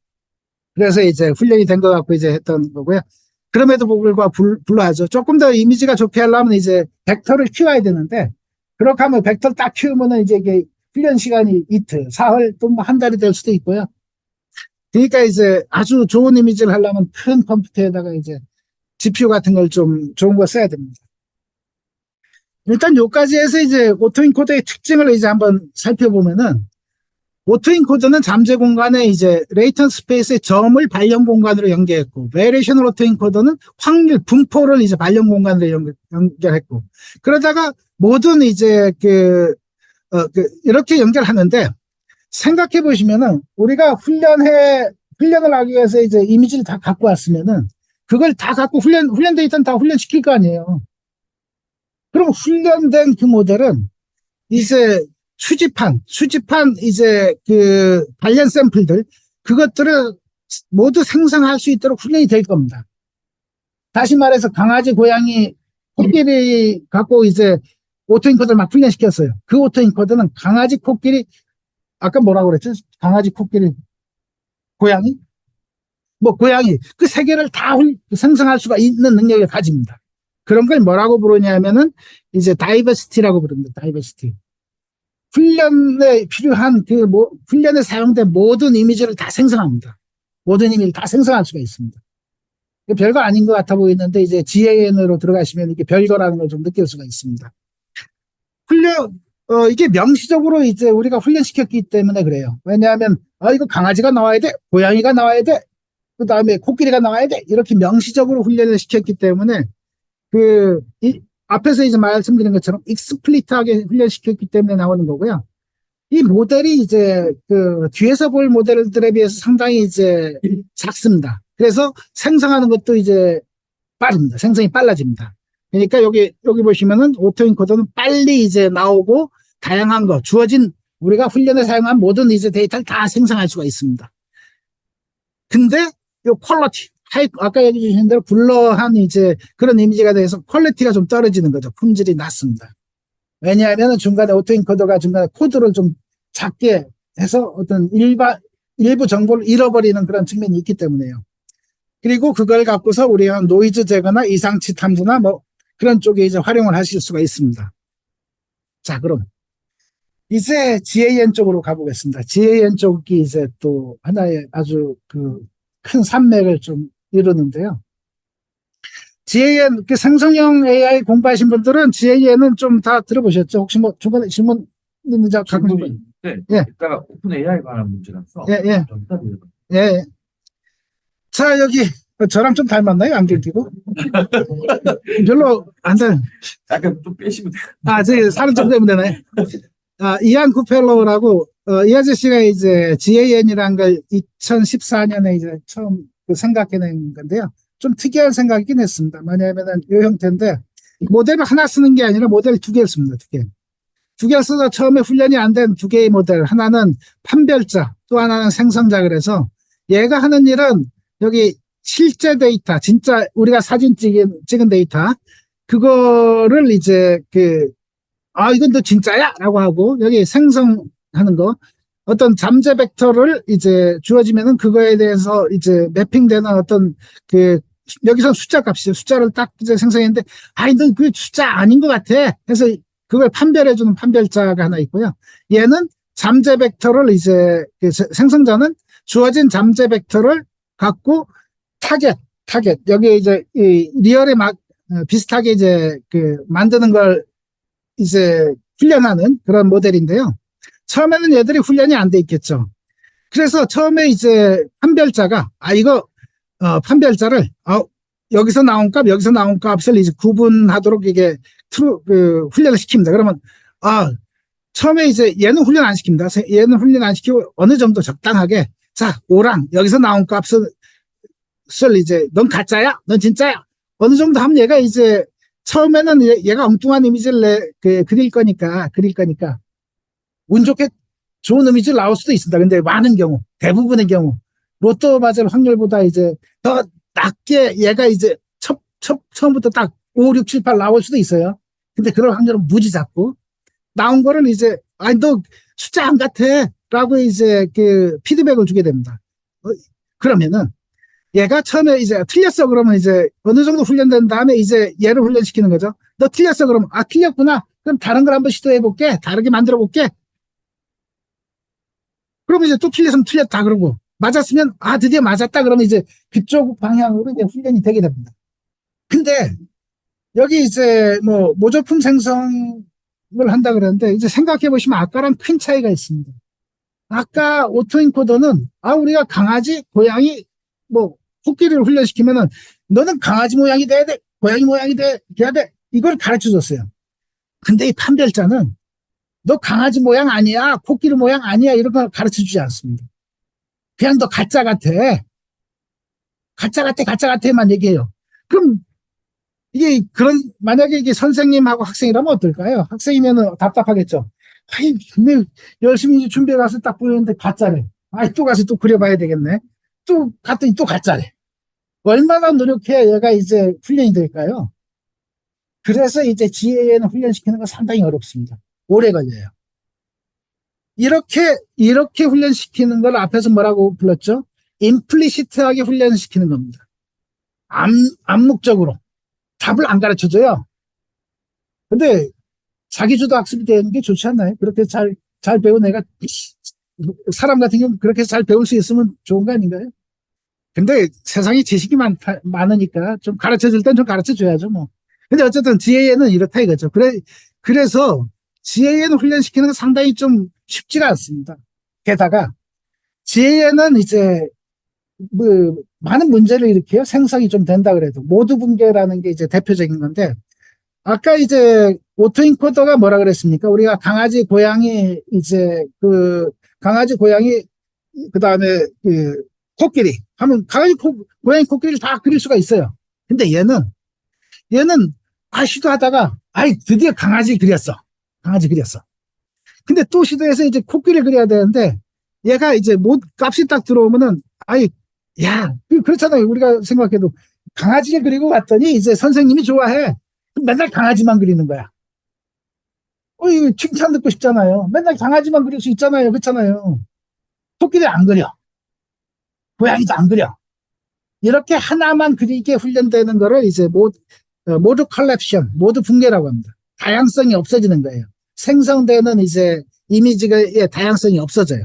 그래서 이제 훈련이 된 것 같고 이제 했던 거고요. 그럼에도 불구하고 불러하죠. 조금 더 이미지가 좋게 하려면 이제 벡터를 키워야 되는데, 그렇게 하면 벡터를 딱 키우면은 이제 이게 훈련 시간이 이틀, 사흘, 또 뭐 한 달이 될 수도 있고요. 그러니까 이제 아주 좋은 이미지를 하려면 큰 컴퓨터에다가 이제 GPU 같은 걸 좀 좋은 거 써야 됩니다. 일단 요까지 해서 이제 오토인코더의 특징을 이제 한번 살펴보면은, 오토인코더는 잠재 공간에 이제 레이턴 스페이스의 점을 발령 공간으로 연결했고, 베리에이셔널 오토인코더는 확률 분포를 이제 발령 공간으로 연결했고, 그러다가 모든 이제 이렇게 연결하는데, 생각해 보시면은 우리가 훈련을 하기 위해서 이제 이미지를 다 갖고 왔으면은 그걸 다 갖고 훈련 데이터는 다 훈련시킬 거 아니에요. 그럼 훈련된 그 모델은 이제 수집한 이제 그 관련 샘플들 그것들을 모두 생성할 수 있도록 훈련이 될 겁니다. 다시 말해서 강아지, 고양이, 코끼리 갖고 이제 오토인코더를 막 훈련시켰어요. 그 오토인코더는 강아지, 코끼리, 아까 뭐라고 그랬죠? 강아지, 코끼리, 고양이? 뭐 고양이 그 세 개를 다 생성할 수가 있는 능력을 가집니다. 그런 걸 뭐라고 부르냐면은 이제 다이버시티라고 부릅니다. 다이버시티. 훈련에 필요한 훈련에 사용된 모든 이미지를 다 생성합니다. 모든 이미지를 다 생성할 수가 있습니다. 별거 아닌 것 같아 보이는데 이제 GAN으로 들어가시면 이게 별거라는 걸 좀 느낄 수가 있습니다. 이게 명시적으로 이제 우리가 훈련시켰기 때문에 그래요. 왜냐하면 이거 강아지가 나와야 돼, 고양이가 나와야 돼, 그 다음에 코끼리가 나와야 돼 이렇게 명시적으로 훈련을 시켰기 때문에 앞에서 이제 말씀드린 것처럼 익스플리트하게 훈련시켰기 때문에 나오는 거고요. 이 모델이 이제 뒤에서 볼 모델들에 비해서 상당히 이제 작습니다. 그래서 생성하는 것도 이제 빠릅니다. 생성이 빨라집니다. 그러니까 여기 보시면은 오토인코더는 빨리 이제 나오고 다양한 거 주어진 우리가 훈련에 사용한 모든 이제 데이터를 다 생성할 수가 있습니다. 근데 요 퀄리티 아까 얘기해 주신 대로 블러한 이제 그런 이미지가 돼서 퀄리티가 좀 떨어지는 거죠. 품질이 낮습니다. 왜냐하면 중간에 오토인코더가 중간에 코드를 좀 작게 해서 어떤 일부 정보를 잃어버리는 그런 측면이 있기 때문에요. 그리고 그걸 갖고서 우리가 노이즈 제거나 이상치 탐지나 뭐 그런 쪽에 이제 활용을 하실 수가 있습니다. 자, 그럼 이제 GAN 쪽으로 가보겠습니다. GAN 쪽이 이제 또 하나의 아주 그 큰 산맥을 좀 이루는데요. GAN, 그 생성형 AI 공부하신 분들은 GAN은 좀 다 들어보셨죠? 혹시 뭐 중간에 질문 있는지 가끔 질문이 네, 예. 이따가 오픈 AI 관한 문제라서 예, 예, 좀 이따 드려요. 예. 자, 여기 저랑 좀 닮았나요? 안경 끼고? 별로 안 닮. 약간 좀 빼시면 돼요. 아, 저기 사는 점 때문에. 아, 이안 쿠펠로우라고, 이 아저씨가 이제 GAN이라는 걸 2014년에 이제 처음 그 생각해낸 건데요. 좀 특이한 생각이긴 했습니다. 뭐냐면은 이 형태인데, 모델을 하나 쓰는 게 아니라 모델 두 개를 씁니다. 두 개. 두 개를 써서 처음에 훈련이 안 된 두 개의 모델. 하나는 판별자, 또 하나는 생성자. 그래서 얘가 하는 일은 여기 실제 데이터, 진짜 우리가 사진 찍은 데이터, 그거를 이제 이건 너 진짜야? 라고 하고, 여기 생성하는 거, 어떤 잠재 벡터를 이제 주어지면은 그거에 대해서 이제 매핑되는 어떤 여기서 숫자 값이죠. 숫자를 딱 이제 생성했는데, 아니, 너 그 숫자 아닌 것 같아. 해서 그걸 판별해주는 판별자가 하나 있고요. 얘는 잠재 벡터를 이제, 생성자는 주어진 잠재 벡터를 갖고 타겟. 여기 이제 리얼에 비슷하게 이제 만드는 걸 이제 훈련하는 그런 모델인데요. 처음에는 얘들이 훈련이 안 돼 있겠죠. 그래서 처음에 이제 판별자가 판별자를 여기서 나온 값을 이제 구분하도록 이게 훈련을 시킵니다. 그러면 처음에 이제 얘는 훈련 안 시킵니다. 얘는 훈련 안 시키고 어느 정도 적당하게 자, 오랑 여기서 나온 값을 이제 넌 가짜야? 넌 진짜야? 어느 정도 하면 얘가 이제 처음에는 얘가 엉뚱한 이미지를 그릴 거니까 운 좋게 좋은 이미지를 나올 수도 있습니다. 근데 많은 경우, 대부분의 경우 로또 맞을 확률보다 이제 더 낮게 얘가 이제 처음부터 딱 5, 6, 7, 8 나올 수도 있어요. 근데 그럴 확률은 무지 작고 나온 거를 이제 아니 너 숫자 안 같아 라고 이제 피드백을 주게 됩니다. 그러면은 얘가 처음에 이제 틀렸어 그러면 이제 어느 정도 훈련된 다음에 이제 얘를 훈련시키는 거죠. 너 틀렸어 그러면 틀렸구나. 그럼 다른 걸 한번 시도해 볼게. 다르게 만들어 볼게. 그러면 이제 또 틀렸으면 틀렸다 그러고 맞았으면 드디어 맞았다 그러면 이제 그쪽 방향으로 이제 훈련이 되게 됩니다. 근데 여기 이제 뭐 모조품 생성을 한다 그러는데 이제 생각해 보시면 아까랑 큰 차이가 있습니다. 아까 오토인코더는 우리가 강아지, 고양이, 뭐 코끼리를 훈련시키면은 너는 강아지 모양이 돼야 돼, 고양이 모양이 돼야 돼. 이걸 가르쳐 줬어요. 근데 이 판별자는 너 강아지 모양 아니야, 코끼리 모양 아니야 이런 걸 가르쳐 주지 않습니다. 그냥 너 가짜 같아. 가짜 같아만 얘기해요. 그럼 만약에 이게 선생님하고 학생이라면 어떨까요? 학생이면은 답답하겠죠. 근데 열심히 준비해 가서 딱 보였는데 가짜래. 또 가서 또 그려봐야 되겠네. 또 갔더니 또 가짜래. 얼마나 노력해야 얘가 이제 훈련이 될까요? 그래서 이제 GAN 훈련시키는 건 상당히 어렵습니다. 오래 걸려요. 이렇게 훈련시키는 걸 앞에서 뭐라고 불렀죠? 임플리시트하게 훈련시키는 겁니다. 암묵적으로. 답을 안 가르쳐줘요. 근데 자기주도 학습이 되는 게 좋지 않나요? 그렇게 잘 배운 애가 사람 같은 경우 그렇게 잘 배울 수 있으면 좋은 거 아닌가요? 근데 세상에 지식이 많으니까 좀 가르쳐 줄 땐 좀 가르쳐 줘야죠, 뭐. 근데 어쨌든 GAN은 이렇다 이거죠. 그래서 GAN 훈련시키는 건 상당히 좀 쉽지가 않습니다. 게다가 GAN은 이제 많은 문제를 일으켜요. 생성이 좀 된다 그래도. 모두 붕괴라는 게 이제 대표적인 건데 아까 이제 오토인코더가 뭐라 그랬습니까? 우리가 강아지, 고양이 강아지, 고양이 그다음에 코끼리 하면 강아지, 고양이, 코끼리를 다 그릴 수가 있어요. 근데 얘는 시도하다가 드디어 강아지 그렸어. 근데 또 시도해서 이제 코끼리를 그려야 되는데 얘가 이제 값이 딱 들어오면은 그렇잖아요. 우리가 생각해도 강아지를 그리고 왔더니 이제 선생님이 좋아해. 맨날 강아지만 그리는 거야. 이거 칭찬 듣고 싶잖아요. 맨날 강아지만 그릴 수 있잖아요. 그렇잖아요. 토끼도 안 그려. 고양이도 안 그려. 이렇게 하나만 그리게 훈련되는 거를 이제 모두 컬렉션, 모두 붕괴라고 합니다. 다양성이 없어지는 거예요. 생성되는 이제 이미지의 다양성이 없어져요.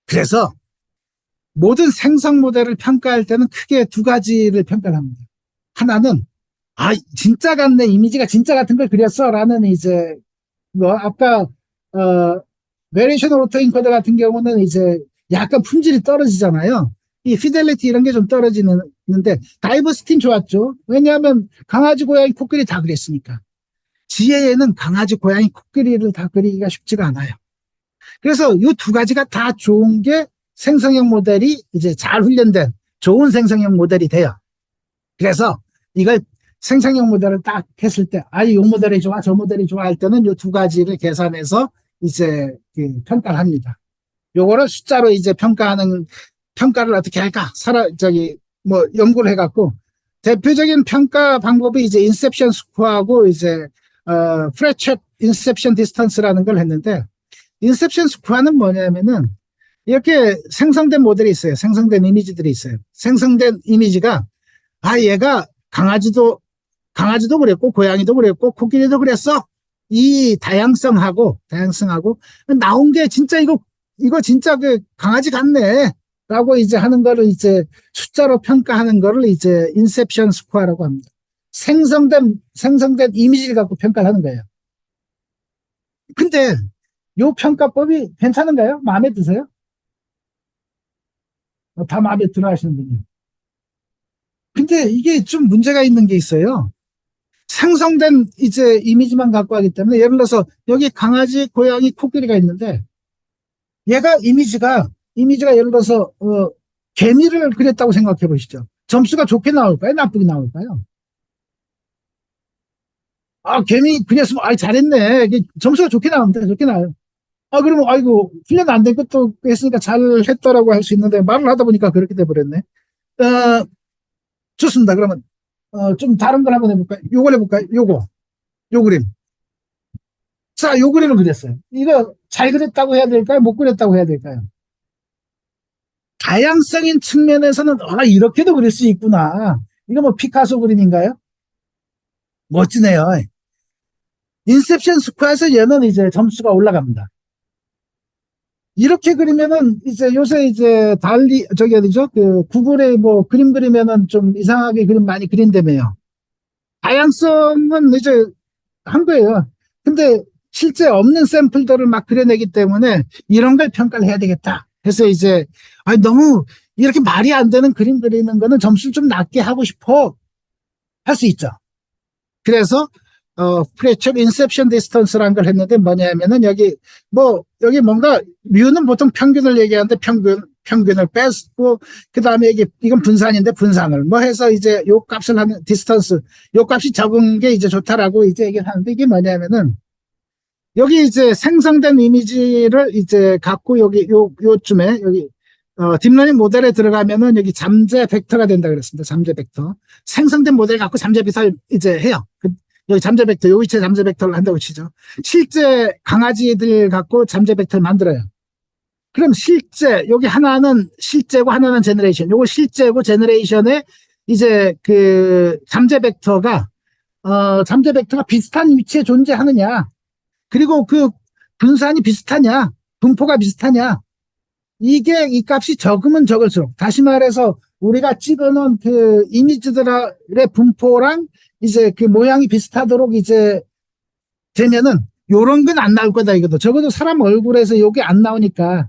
그래서 모든 생성 모델을 평가할 때는 크게 두 가지를 평가를 합니다. 하나는 진짜 같네, 이미지가 진짜 같은 걸 그렸어 라는 이제 아까 베리에이션 오토 인코더 같은 경우는 이제 약간 품질이 떨어지잖아요. 이 피델리티 이런 게 좀 떨어지는데 다이버시티는 좋았죠. 왜냐하면 강아지, 고양이, 코끼리 다 그랬으니까. 지혜에는 강아지, 고양이, 코끼리를 다 그리기가 쉽지가 않아요. 그래서 이 두 가지가 다 좋은 게 생성형 모델이 이제 잘 훈련된 좋은 생성형 모델이 돼요. 그래서 이걸 생성형 모델을 딱 했을 때, 이 모델이 좋아, 저 모델이 좋아 할 때는 이 두 가지를 계산해서 이제 평가를 합니다. 요거를 숫자로 이제 평가를 어떻게 할까? 연구를 해갖고, 대표적인 평가 방법이 이제 인셉션 스코어하고 이제, 프레쳇 인셉션 디스턴스라는 걸 했는데, 인셉션 스코어는 뭐냐면은, 이렇게 생성된 모델이 있어요. 생성된 이미지들이 있어요. 생성된 이미지가, 얘가 강아지도 그랬고, 고양이도 그랬고, 코끼리도 그랬어. 이 다양성하고, 나온 게 진짜 이거 진짜 그 강아지 같네. 라고 이제 하는 거를 이제 숫자로 평가하는 거를 이제 인셉션 스코어라고 합니다. 생성된 이미지를 갖고 평가를 하는 거예요. 근데 요 평가법이 괜찮은가요? 마음에 드세요? 다 마음에 들어 하시는군요. 근데 이게 좀 문제가 있는 게 있어요. 생성된 이제 이미지만 갖고 하기 때문에 예를 들어서 여기 강아지, 고양이, 코끼리가 있는데 얘가 이미지가 예를 들어서 개미를 그렸다고 생각해 보시죠. 점수가 좋게 나올까요? 나쁘게 나올까요? 개미 그렸으면 잘했네. 이게 점수가 좋게 나옵니다. 좋게 나와요. 그러면 아이고 훈련 안 된 것도 했으니까 잘했다라고 할 수 있는데 말을 하다 보니까 그렇게 돼 버렸네. 좋습니다. 그러면 좀 다른 걸 한번 해볼까요? 요걸 해볼까요? 요 그림. 자, 요 그림을 그렸어요. 이거 잘 그렸다고 해야 될까요? 못 그렸다고 해야 될까요? 다양성인 측면에서는 이렇게도 그릴 수 있구나. 이거 뭐 피카소 그림인가요? 멋지네요. 인셉션 스코어에서 얘는 이제 점수가 올라갑니다. 이렇게 그리면은 이제 요새 이제 저기 어디죠? 그 구글에 뭐 그림 그리면은 좀 이상하게 그림 많이 그린다며요. 다양성은 이제 한 거예요. 근데 실제 없는 샘플들을 막 그려내기 때문에 이런 걸 평가를 해야 되겠다. 그래서 이제 너무 이렇게 말이 안 되는 그림 그리는 거는 점수를 좀 낮게 하고 싶어 할 수 있죠. 그래서 프레처 인셉션 디스턴스라는 걸 했는데 뭐냐면은 여기 뭔가 뮤는 보통 평균을 얘기하는데 평균을 뺐고 그다음에 이건 분산인데 분산을 해서 이제 요 값을 하는 디스턴스 요 값이 적은 게 이제 좋다라고 이제 얘기를 하는데 이게 뭐냐면은 여기 이제 생성된 이미지를 이제 갖고 요쯤에 여기 딥러닝 모델에 들어가면은 여기 잠재 벡터가 된다 그랬습니다. 잠재 벡터. 생성된 모델 갖고 잠재 벡터를 이제 해요. 여기 잠재 벡터, 요 위치에 잠재 벡터를 한다고 치죠. 실제 강아지들 갖고 잠재 벡터를 만들어요. 그럼 여기 하나는 실제고 하나는 제너레이션. 요거 실제고 제너레이션에 이제 그 잠재 벡터가 비슷한 위치에 존재하느냐. 그리고 그 분산이 비슷하냐. 분포가 비슷하냐. 이 값이 적으면 적을수록, 다시 말해서 우리가 찍어놓은 그 이미지들의 분포랑 이제 그 모양이 비슷하도록 이제 되면은 요런 건 안 나올 거다 이거도. 적어도 사람 얼굴에서 요게 안 나오니까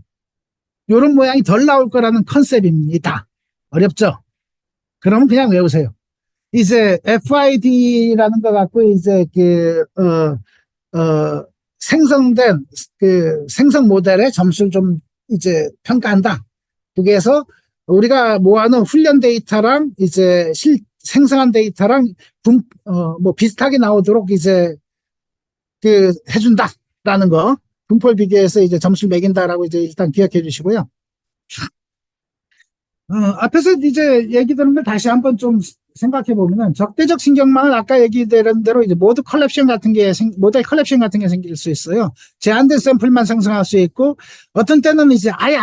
요런 모양이 덜 나올 거라는 컨셉입니다. 어렵죠? 그러면 그냥 외우세요. 이제 FID라는 거 갖고 이제 생성된 그 생성 모델의 점수를 좀 이제 평가한다. 그게서 우리가 모아놓은 훈련 데이터랑 이제 생성한 데이터랑 비슷하게 나오도록 이제 해준다라는 거. 분포를 비교해서 이제 점수를 매긴다라고 이제 일단 기억해 주시고요. 앞에서 이제 얘기 들은 걸 다시 한번 좀 생각해 보면은 적대적 신경망은 아까 얘기드린 대로 이제 모델 컬렉션 같은 게 생길 수 있어요. 제한된 샘플만 생성할 수 있고 어떤 때는 이제 아예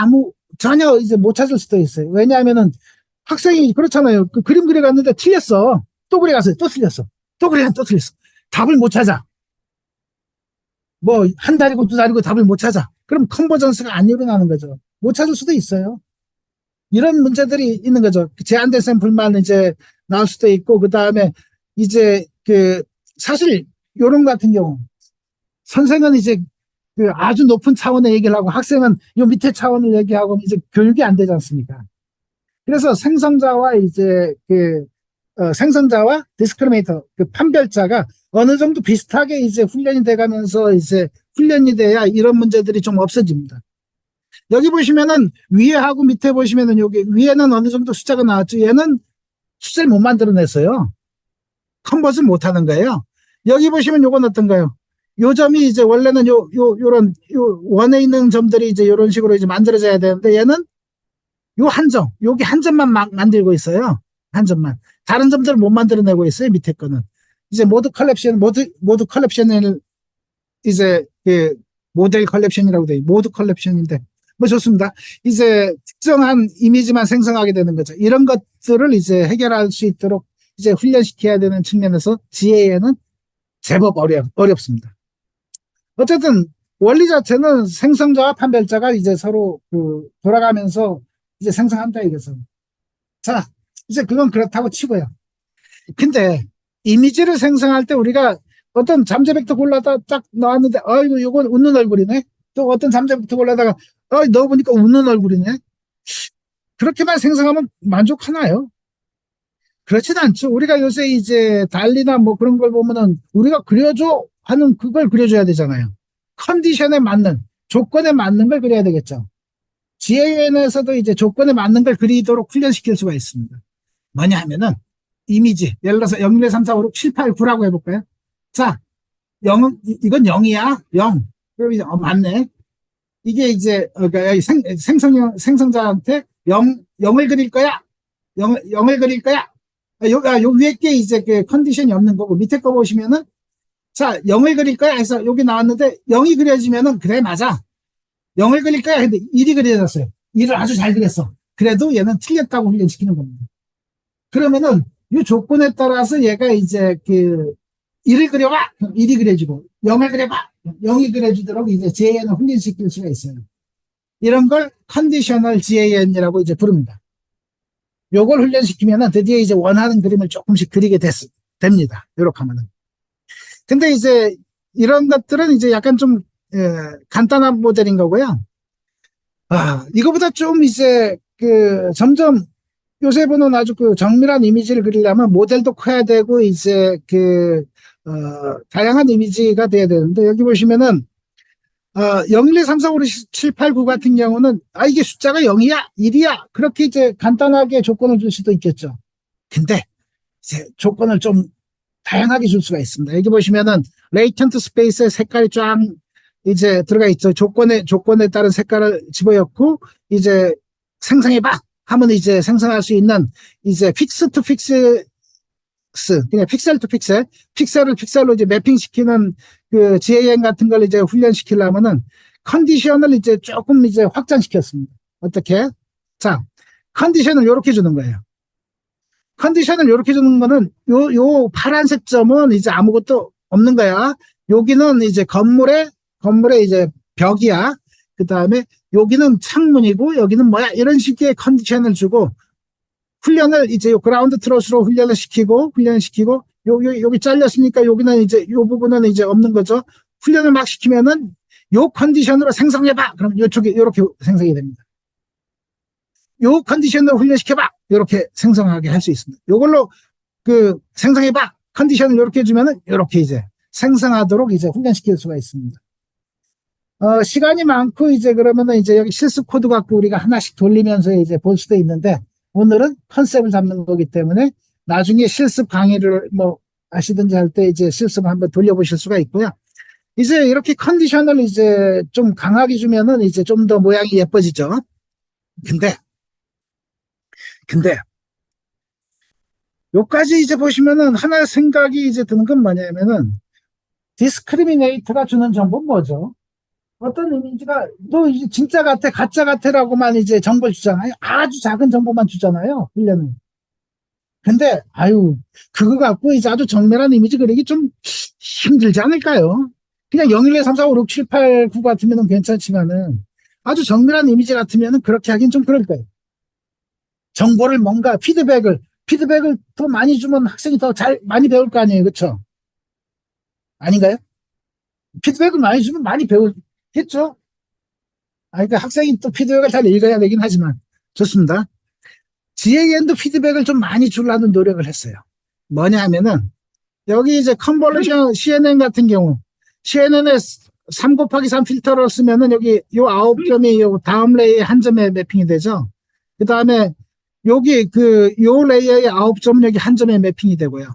전혀 이제 못 찾을 수도 있어요. 왜냐하면은 학생이 그렇잖아요. 그 그림 그려갔는데 틀렸어. 또 그려갔어요. 또 틀렸어. 또 그려 또 틀렸어. 답을 못 찾아. 뭐 한 달이고 두 달이고 답을 못 찾아. 그럼 컨버전스가 안 일어나는 거죠. 못 찾을 수도 있어요. 이런 문제들이 있는 거죠. 제한된 샘플만 이제 나올 수도 있고, 그 다음에 이제 사실 요런 같은 경우, 선생은 이제 아주 높은 차원의 얘기를 하고 학생은 요 밑에 차원을 얘기하고 이제 교육이 안 되지 않습니까? 그래서 생성자와 이제 생성자와 디스크리미네이터, 판별자가 어느 정도 비슷하게 이제 훈련이 돼가면서 이제 훈련이 돼야 이런 문제들이 좀 없어집니다. 여기 보시면은 위에하고 밑에 보시면은 여기 위에는 어느 정도 숫자가 나왔죠. 얘는 숫자를 못 만들어냈어요. 컨버전 못 하는 거예요. 여기 보시면 요건 어떤가요? 요 점이 이제 원래는 요런 원에 있는 점들이 이제 요런 식으로 이제 만들어져야 되는데 얘는 요 한 점, 여기 한 점만 만들고 있어요. 한 점만. 다른 점들을 못 만들어내고 있어요. 밑에 거는. 이제 모드 컬렉션을 이제 모델 컬렉션이라고 돼요. 모드 컬렉션인데 뭐 좋습니다. 이제 특정한 이미지만 생성하게 되는 거죠. 이런 것들을 이제 해결할 수 있도록 이제 훈련시켜야 되는 측면에서 GAN은 제법 어렵습니다. 어쨌든 원리 자체는 생성자와 판별자가 이제 서로 돌아가면서 이제 생성한다 이거죠. 자, 이제 그건 그렇다고 치고요. 근데 이미지를 생성할 때 우리가 어떤 잠재 벡터 골라다 딱 나왔는데 아이고 이건 웃는 얼굴이네. 또 어떤 잠재 벡터 골라다가 넣어보니까 웃는 얼굴이네. 그렇게만 생성하면 만족하나요? 그렇진 않죠. 우리가 요새 이제 달리나 뭐 그런 걸 보면은 우리가 그려줘 하는 그걸 그려줘야 되잖아요. 컨디션에 맞는, 조건에 맞는 걸 그려야 되겠죠. GAN에서도 이제 조건에 맞는 걸 그리도록 훈련시킬 수가 있습니다. 뭐냐 하면은 이미지, 예를 들어서 0, 1, 2, 3, 4, 5, 6, 7, 8, 9라고 해볼까요? 자, 0, 이건 0이야? 0. 그럼 이제, 맞네. 이게 이제, 그러니까 생성자한테 0을 그릴 거야? 0을 그릴 거야? 요 위에 게 이제 컨디션이 없는 거고, 밑에 거 보시면은, 자, 0을 그릴 거야? 해서 여기 나왔는데, 0이 그려지면은, 그래, 맞아. 0을 그릴 거야? 근데 1이 그려졌어요. 1을 아주 잘 그렸어. 그래도 얘는 틀렸다고 훈련시키는 겁니다. 그러면은, 이 조건에 따라서 얘가 이제 1을 그려봐! 1이 그려지고, 0을 그려봐! 0이 그려지도록 이제 GAN을 훈련시킬 수가 있어요. 이런 걸 컨디셔널 GAN이라고 이제 부릅니다. 요걸 훈련시키면은 드디어 이제 원하는 그림을 조금씩 그리게 됩니다. 요렇게 하면은. 근데 이제 이런 것들은 이제 약간 좀, 간단한 모델인 거고요. 이거보다 좀 이제 점점 요새 보는 아주 정밀한 이미지를 그리려면 모델도 커야 되고 이제 다양한 이미지가 돼야 되는데 여기 보시면은 0, 1, 2, 3, 4, 5, 6, 7, 8, 9 같은 경우는 이게 숫자가 0이야 1이야 그렇게 이제 간단하게 조건을 줄 수도 있겠죠. 근데 이제 조건을 좀 다양하게 줄 수가 있습니다. 여기 보시면은 레이턴트 스페이스에 색깔이 쫙 이제 들어가 있죠. 조건에 따른 색깔을 집어넣고 이제 생성해봐 하면 이제 생성할 수 있는 이제 픽스 투 픽스 그냥 픽셀 투 픽셀을 픽셀로 이제 매핑시키는 GAN 같은 걸 이제 훈련시키려면은 컨디션을 이제 조금 이제 확장시켰습니다. 어떻게? 자, 컨디션을 이렇게 주는 거예요. 컨디션을 이렇게 주는 거는 요 파란색 점은 이제 아무것도 없는 거야. 여기는 이제 건물의 이제 벽이야. 그 다음에 여기는 창문이고 여기는 뭐야 이런 식의 컨디션을 주고 훈련을 이제 요 그라운드 트롯으로 훈련시키고 여기 잘렸으니까 여기는 이제 요 부분은 이제 없는 거죠. 훈련을 막 시키면은 요 컨디션으로 생성해봐. 그럼 요쪽에 이렇게 생성이 됩니다. 요 컨디션으로 훈련시켜봐. 이렇게 생성하게 할 수 있습니다. 요걸로 생성해봐. 컨디션을 이렇게 해주면은 이렇게 이제 생성하도록 이제 훈련시킬 수가 있습니다. 시간이 많고 이제 그러면은 이제 여기 실습 코드 갖고 우리가 하나씩 돌리면서 이제 볼 수도 있는데 오늘은 컨셉을 잡는 거기 때문에 나중에 실습 강의를 뭐 하시든지 할 때 이제 실습을 한번 돌려보실 수가 있고요. 이제 이렇게 컨디션을 이제 좀 강하게 주면은 이제 좀 더 모양이 예뻐지죠. 근데 요까지 이제 보시면은 하나 생각이 이제 드는 건 뭐냐면은 디스크리미네이터가 주는 정보는 뭐죠? 어떤 이미지가 너 이제 진짜 같아, 가짜 같아라고만 이제 정보를 주잖아요. 아주 작은 정보만 주잖아요. 1년은. 근데 아유 그거 갖고 이제 아주 정밀한 이미지 그리기 좀 힘들지 않을까요? 그냥 0, 1, 2, 3, 4, 5, 6, 7, 8, 9 같으면 괜찮지만은 아주 정밀한 이미지 같으면은 그렇게 하긴 좀 그럴 거예요. 정보를 뭔가 피드백을 더 많이 주면 학생이 더 잘 많이 배울 거 아니에요, 그렇죠? 아닌가요? 피드백을 많이 주면 많이 배우겠죠? 아, 그러니까 학생이 또 피드백을 잘 읽어야 되긴 하지만 좋습니다. GAN도 피드백을 좀 많이 주려는 노력을 했어요. 뭐냐 하면은 여기 이제 컨볼루션 CNN 같은 경우 CNN에 3 곱하기 3 필터를 쓰면은 여기 요 9점이 요 다음 레이어의 한 점에 매핑이 되죠. 그 다음에 여기 요 레이어의 9점은 여기 한 점에 매핑이 되고요.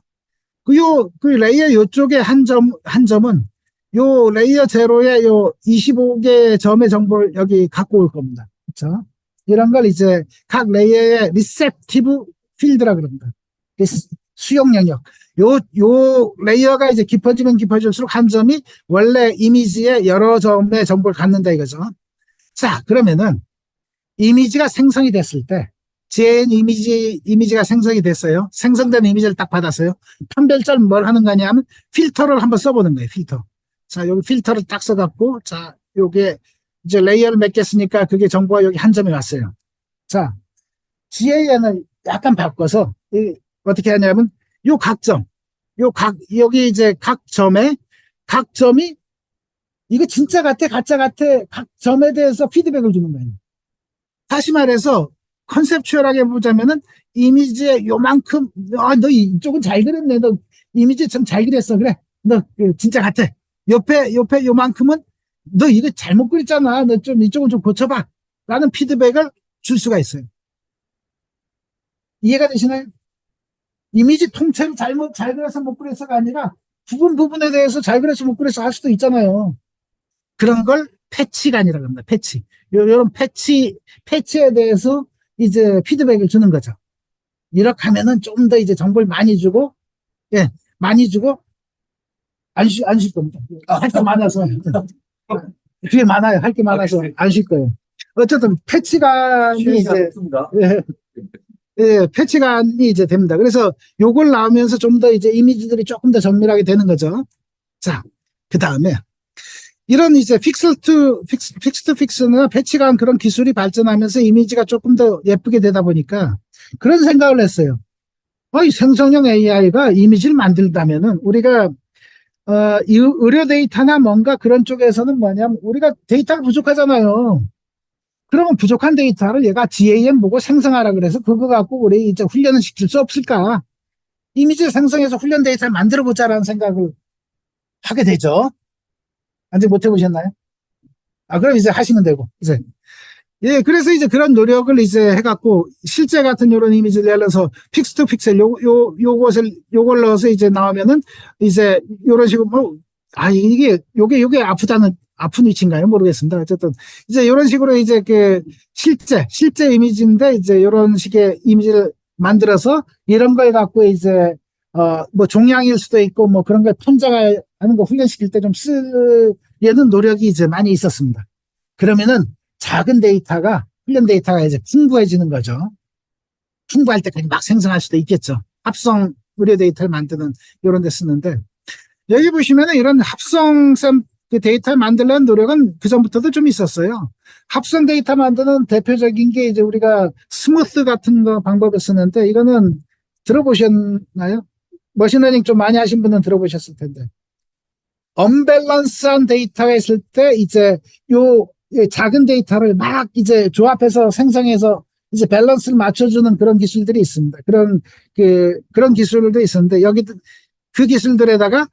그 레이어 요쪽에 한 점은 요 레이어 제로의 요 25개의 점의 정보를 여기 갖고 올 겁니다. 그렇죠? 이런 걸 이제 각 레이어의 리셉티브 필드라 그럽니다. 수용 영역. 요 레이어가 이제 깊어지면 깊어질수록 한 점이 원래 이미지의 여러 점의 정보를 갖는다 이거죠. 자, 그러면은 이미지가 생성이 됐을 때 GN 이미지가 생성이 됐어요. 생성된 이미지를 딱 받았어요. 판별절 뭘 하는 거냐 하면 필터를 한번 써보는 거예요. 필터. 자, 여기 필터를 딱 써갖고 자, 요게 이제 레이어를 몇 개 쓰니까 그게 정보가 여기 한 점에 왔어요. 자, GAN을 약간 바꿔서 어떻게 하냐면 요 각점, 여기 이제 각 점이 이거 진짜 같아, 가짜 같아, 각 점에 대해서 피드백을 주는 거예요. 다시 말해서 컨셉추얼하게 보자면은 이미지에 요만큼, 너 이쪽은 잘 그렸네, 너 이미지 참 잘 그렸어, 그래, 너 진짜 같아. 옆에 요만큼은 너 이거 잘못 그렸잖아, 너 좀 이쪽은 좀 고쳐봐, 라는 피드백을 줄 수가 있어요. 이해가 되시나요? 이미지 통째로 잘 그려서 못 그려서가 아니라 부분에 대해서 잘 그려서 못 그려서 할 수도 있잖아요. 그런 걸 패치간이라고 합니다. 패치. 요런 패치에 대해서 이제 피드백을 주는 거죠. 이렇게 하면은 좀 더 이제 정보를 많이 주고, 예, 많이 주고, 안 쉴 겁니다. 할 게 많아서. 뒤에 많아요. 할 게 많아서 안 쉴 거예요. 어쨌든 패치간이 이제, 예, 예, 패치간이 이제 됩니다. 그래서 요걸 나오면서 좀 더 이제 이미지들이 조금 더 정밀하게 되는 거죠. 자, 그 다음에 이런 이제 픽스 투 픽스나 패치간 그런 기술이 발전하면서 이미지가 조금 더 예쁘게 되다 보니까 그런 생각을 했어요. 이 생성형 AI가 이미지를 만들다면은 우리가 이 의료 데이터나 뭔가 그런 쪽에서는 뭐냐면 우리가 데이터가 부족하잖아요. 그러면 부족한 데이터를 얘가 GAN 보고 생성하라 그래서 그거 갖고 우리 이제 훈련을 시킬 수 없을까? 이미지 생성해서 훈련 데이터를 만들어 보자라는 생각을 하게 되죠. 아직 못 해보셨나요? 그럼 이제 하시면 되고, 이제. 예, 그래서 이제 그런 노력을 이제 해갖고, 실제 같은 요런 이미지를 예를 들어서, 픽스 투 픽셀, 요걸 넣어서 이제 나오면은, 이제, 요런 식으로, 요게 아픈 위치인가요? 모르겠습니다. 어쨌든, 이제 요런 식으로 이제 실제 이미지인데, 이제 요런 식의 이미지를 만들어서, 이런 걸 갖고 이제, 뭐 종양일 수도 있고, 뭐 그런 걸 편장하는 거 훈련시킬 때 좀 쓰려는 노력이 이제 많이 있었습니다. 그러면은 작은 데이터가, 훈련 데이터가 이제 풍부해지는 거죠. 풍부할 때까지 막 생성할 수도 있겠죠. 합성 의료 데이터를 만드는 이런 데 쓰는데, 여기 보시면은 이런 합성 데이터를 만들려는 노력은 그전부터도 좀 있었어요. 합성 데이터 만드는 대표적인 게 이제 우리가 스무스 같은 거 방법을 쓰는데, 이거는 들어보셨나요? 머신러닝 좀 많이 하신 분은 들어보셨을 텐데. 언밸런스한 데이터가 있을 때 이제 요 작은 데이터를 막 이제 조합해서 생성해서 이제 밸런스를 맞춰주는 그런 기술들이 있습니다. 그런 기술도 있었는데 여기 그 기술들에다가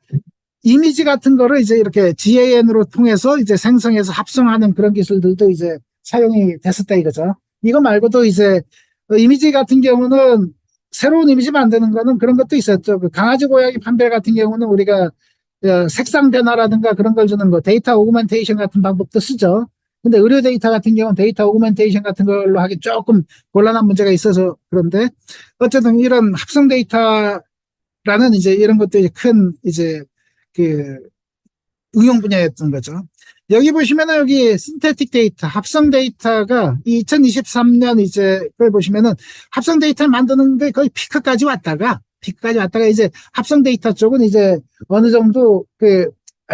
이미지 같은 거를 이제 이렇게 GAN으로 통해서 이제 생성해서 합성하는 그런 기술들도 이제 사용이 됐었다 이거죠. 이거 말고도 이제 이미지 같은 경우는 새로운 이미지 만드는 거는 그런 것도 있었죠. 강아지 고양이 판별 같은 경우는 우리가 색상 변화라든가 그런 걸 주는 거 데이터 오그멘테이션 같은 방법도 쓰죠. 근데 의료 데이터 같은 경우는 데이터 오그멘테이션 같은 걸로 하기 조금 곤란한 문제가 있어서 그런데 어쨌든 이런 합성 데이터라는 이제 이런 것도 이제 큰 이제 그 응용 분야였던 거죠. 여기 보시면은 여기 신테틱 데이터, 합성 데이터가 2023년 이제 그걸 보시면은 합성 데이터를 만드는데 거의 피크까지 왔다가 이제 합성 데이터 쪽은 이제 어느 정도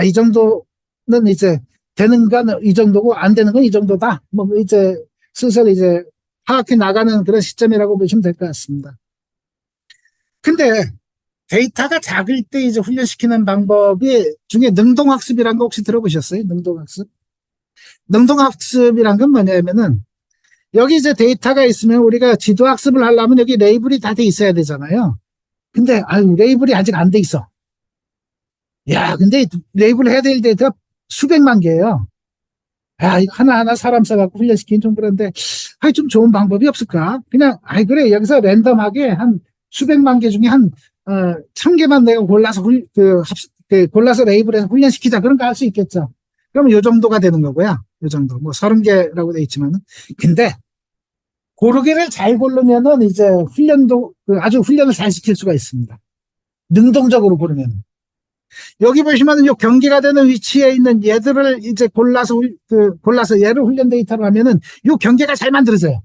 이 정도는 이제 되는 건 이 정도고 안 되는 건 이 정도다. 뭐 이제 슬슬 이제 파악해 나가는 그런 시점이라고 보시면 될 것 같습니다. 근데 데이터가 작을 때 이제 훈련시키는 방법이 중에 능동학습이라는 거 혹시 들어보셨어요? 능동학습? 능동학습이란 건 뭐냐면은 여기 이제 데이터가 있으면 우리가 지도학습을 하려면 여기 레이블이 다 돼 있어야 되잖아요. 근데 레이블이 아직 안 돼 있어. 야, 근데 레이블 해야 될 데이터가 수백만 개예요. 야, 이거 하나하나 사람 써갖고 훈련시키긴 좀 그런데, 좀 좋은 방법이 없을까? 그냥, 그래, 여기서 랜덤하게 한 수백만 개 중에 한, 1000개만 내가 골라서 골라서 레이블해서 훈련시키자. 그런 거 할 수 있겠죠. 그러면 요 정도가 되는 거고요. 요 정도. 뭐 30개라고 돼 있지만은. 근데, 고르기를 잘 고르면은 이제 아주 훈련을 잘 시킬 수가 있습니다. 능동적으로 고르면. 여기 보시면은 요 경계가 되는 위치에 있는 얘들을 이제 골라서 얘를 훈련 데이터로 하면은 요 경계가 잘 만들어져요.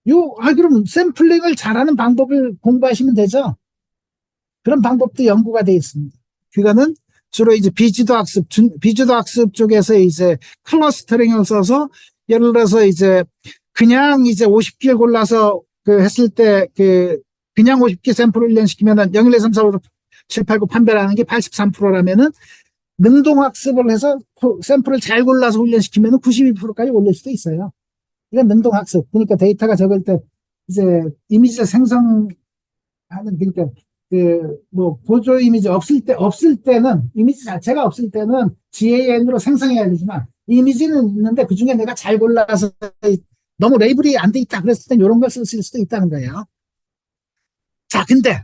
그럼 샘플링을 잘하는 방법을 공부하시면 되죠. 그런 방법도 연구가 되어 있습니다. 그거는 주로 이제 비주도 학습 쪽에서 이제 클러스터링을 써서 예를 들어서 이제 그냥 이제 50개 골라서 했을 때 그냥 50개 샘플 훈련시키면은 0, 1, 2, 3, 4, 5, 7, 8, 9 판별하는 게 83%라면은 능동학습을 해서 샘플을 잘 골라서 훈련시키면은 92%까지 올릴 수도 있어요. 이건 능동학습. 그러니까 데이터가 적을 때 이제 이미지를 생성하는, 그러니까 보조 이미지 없을 때는 이미지 자체가 없을 때는 GAN으로 생성해야 되지만 이미지는 있는데 그 중에 내가 잘 골라서 너무 레이블이 안 돼 있다 그랬을 땐 이런 걸 쓸 수도 있다는 거예요. 자, 근데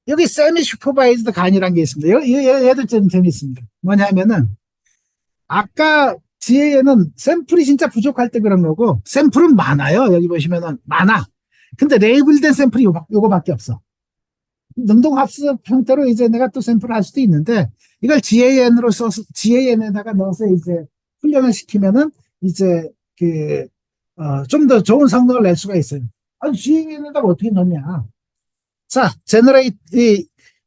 여기 세미 슈퍼바이즈드 간이라는 게 있습니다. 얘들 좀 재밌습니다. 뭐냐면은 아까 GA에는 샘플이 진짜 부족할 때 그런 거고 샘플은 많아요. 여기 보시면은 많아. 근데 레이블된 샘플이 요거밖에 없어. 능동학습 형태로 이제 내가 또 샘플을 할 수도 있는데 이걸 GAN에다가 넣어서 이제 훈련을 시키면은 이제 좀 더 좋은 성능을 낼 수가 있어요. GAN에다가 어떻게 넣냐? 자,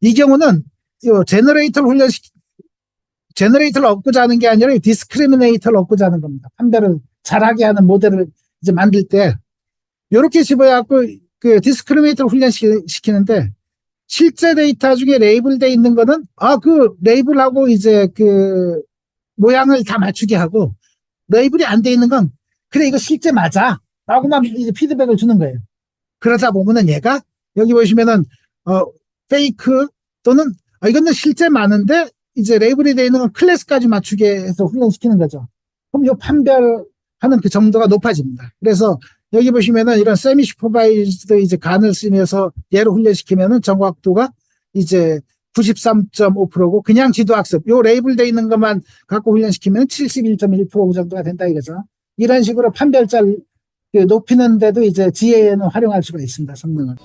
이 경우는 제너레이터를 얻고자 하는 게 아니라 디스크리미네이터를 얻고자 하는 겁니다. 판별을 잘하게 하는 모델을 이제 만들 때, 요렇게 집어갖고 디스크리미네이터를 훈련시키는데, 실제 데이터 중에 레이블되어 있는 거는, 레이블하고 이제 모양을 다 맞추게 하고, 레이블이 안 돼 있는 건, 그래, 이거 실제 맞아. 라고만 이제 피드백을 주는 거예요. 그러다 보면은 얘가 여기 보시면은 페이크 또는 이거는 실제 많은데 이제 레이블이 되어 있는 건 클래스까지 맞추게 해서 훈련시키는 거죠. 그럼 요 판별하는 그 정도가 높아집니다. 그래서 여기 보시면은 이런 세미 슈퍼바이즈드 이제 간을 쓰면서 얘를 훈련시키면은 정확도가 이제 93.5%고 그냥 지도학습 요 레이블 되어 있는 것만 갖고 훈련시키면 71.1% 정도가 된다 이거죠. 이런 식으로 판별자를 높이는데도 이제 GA에는 활용할 수가 있습니다. 성능을.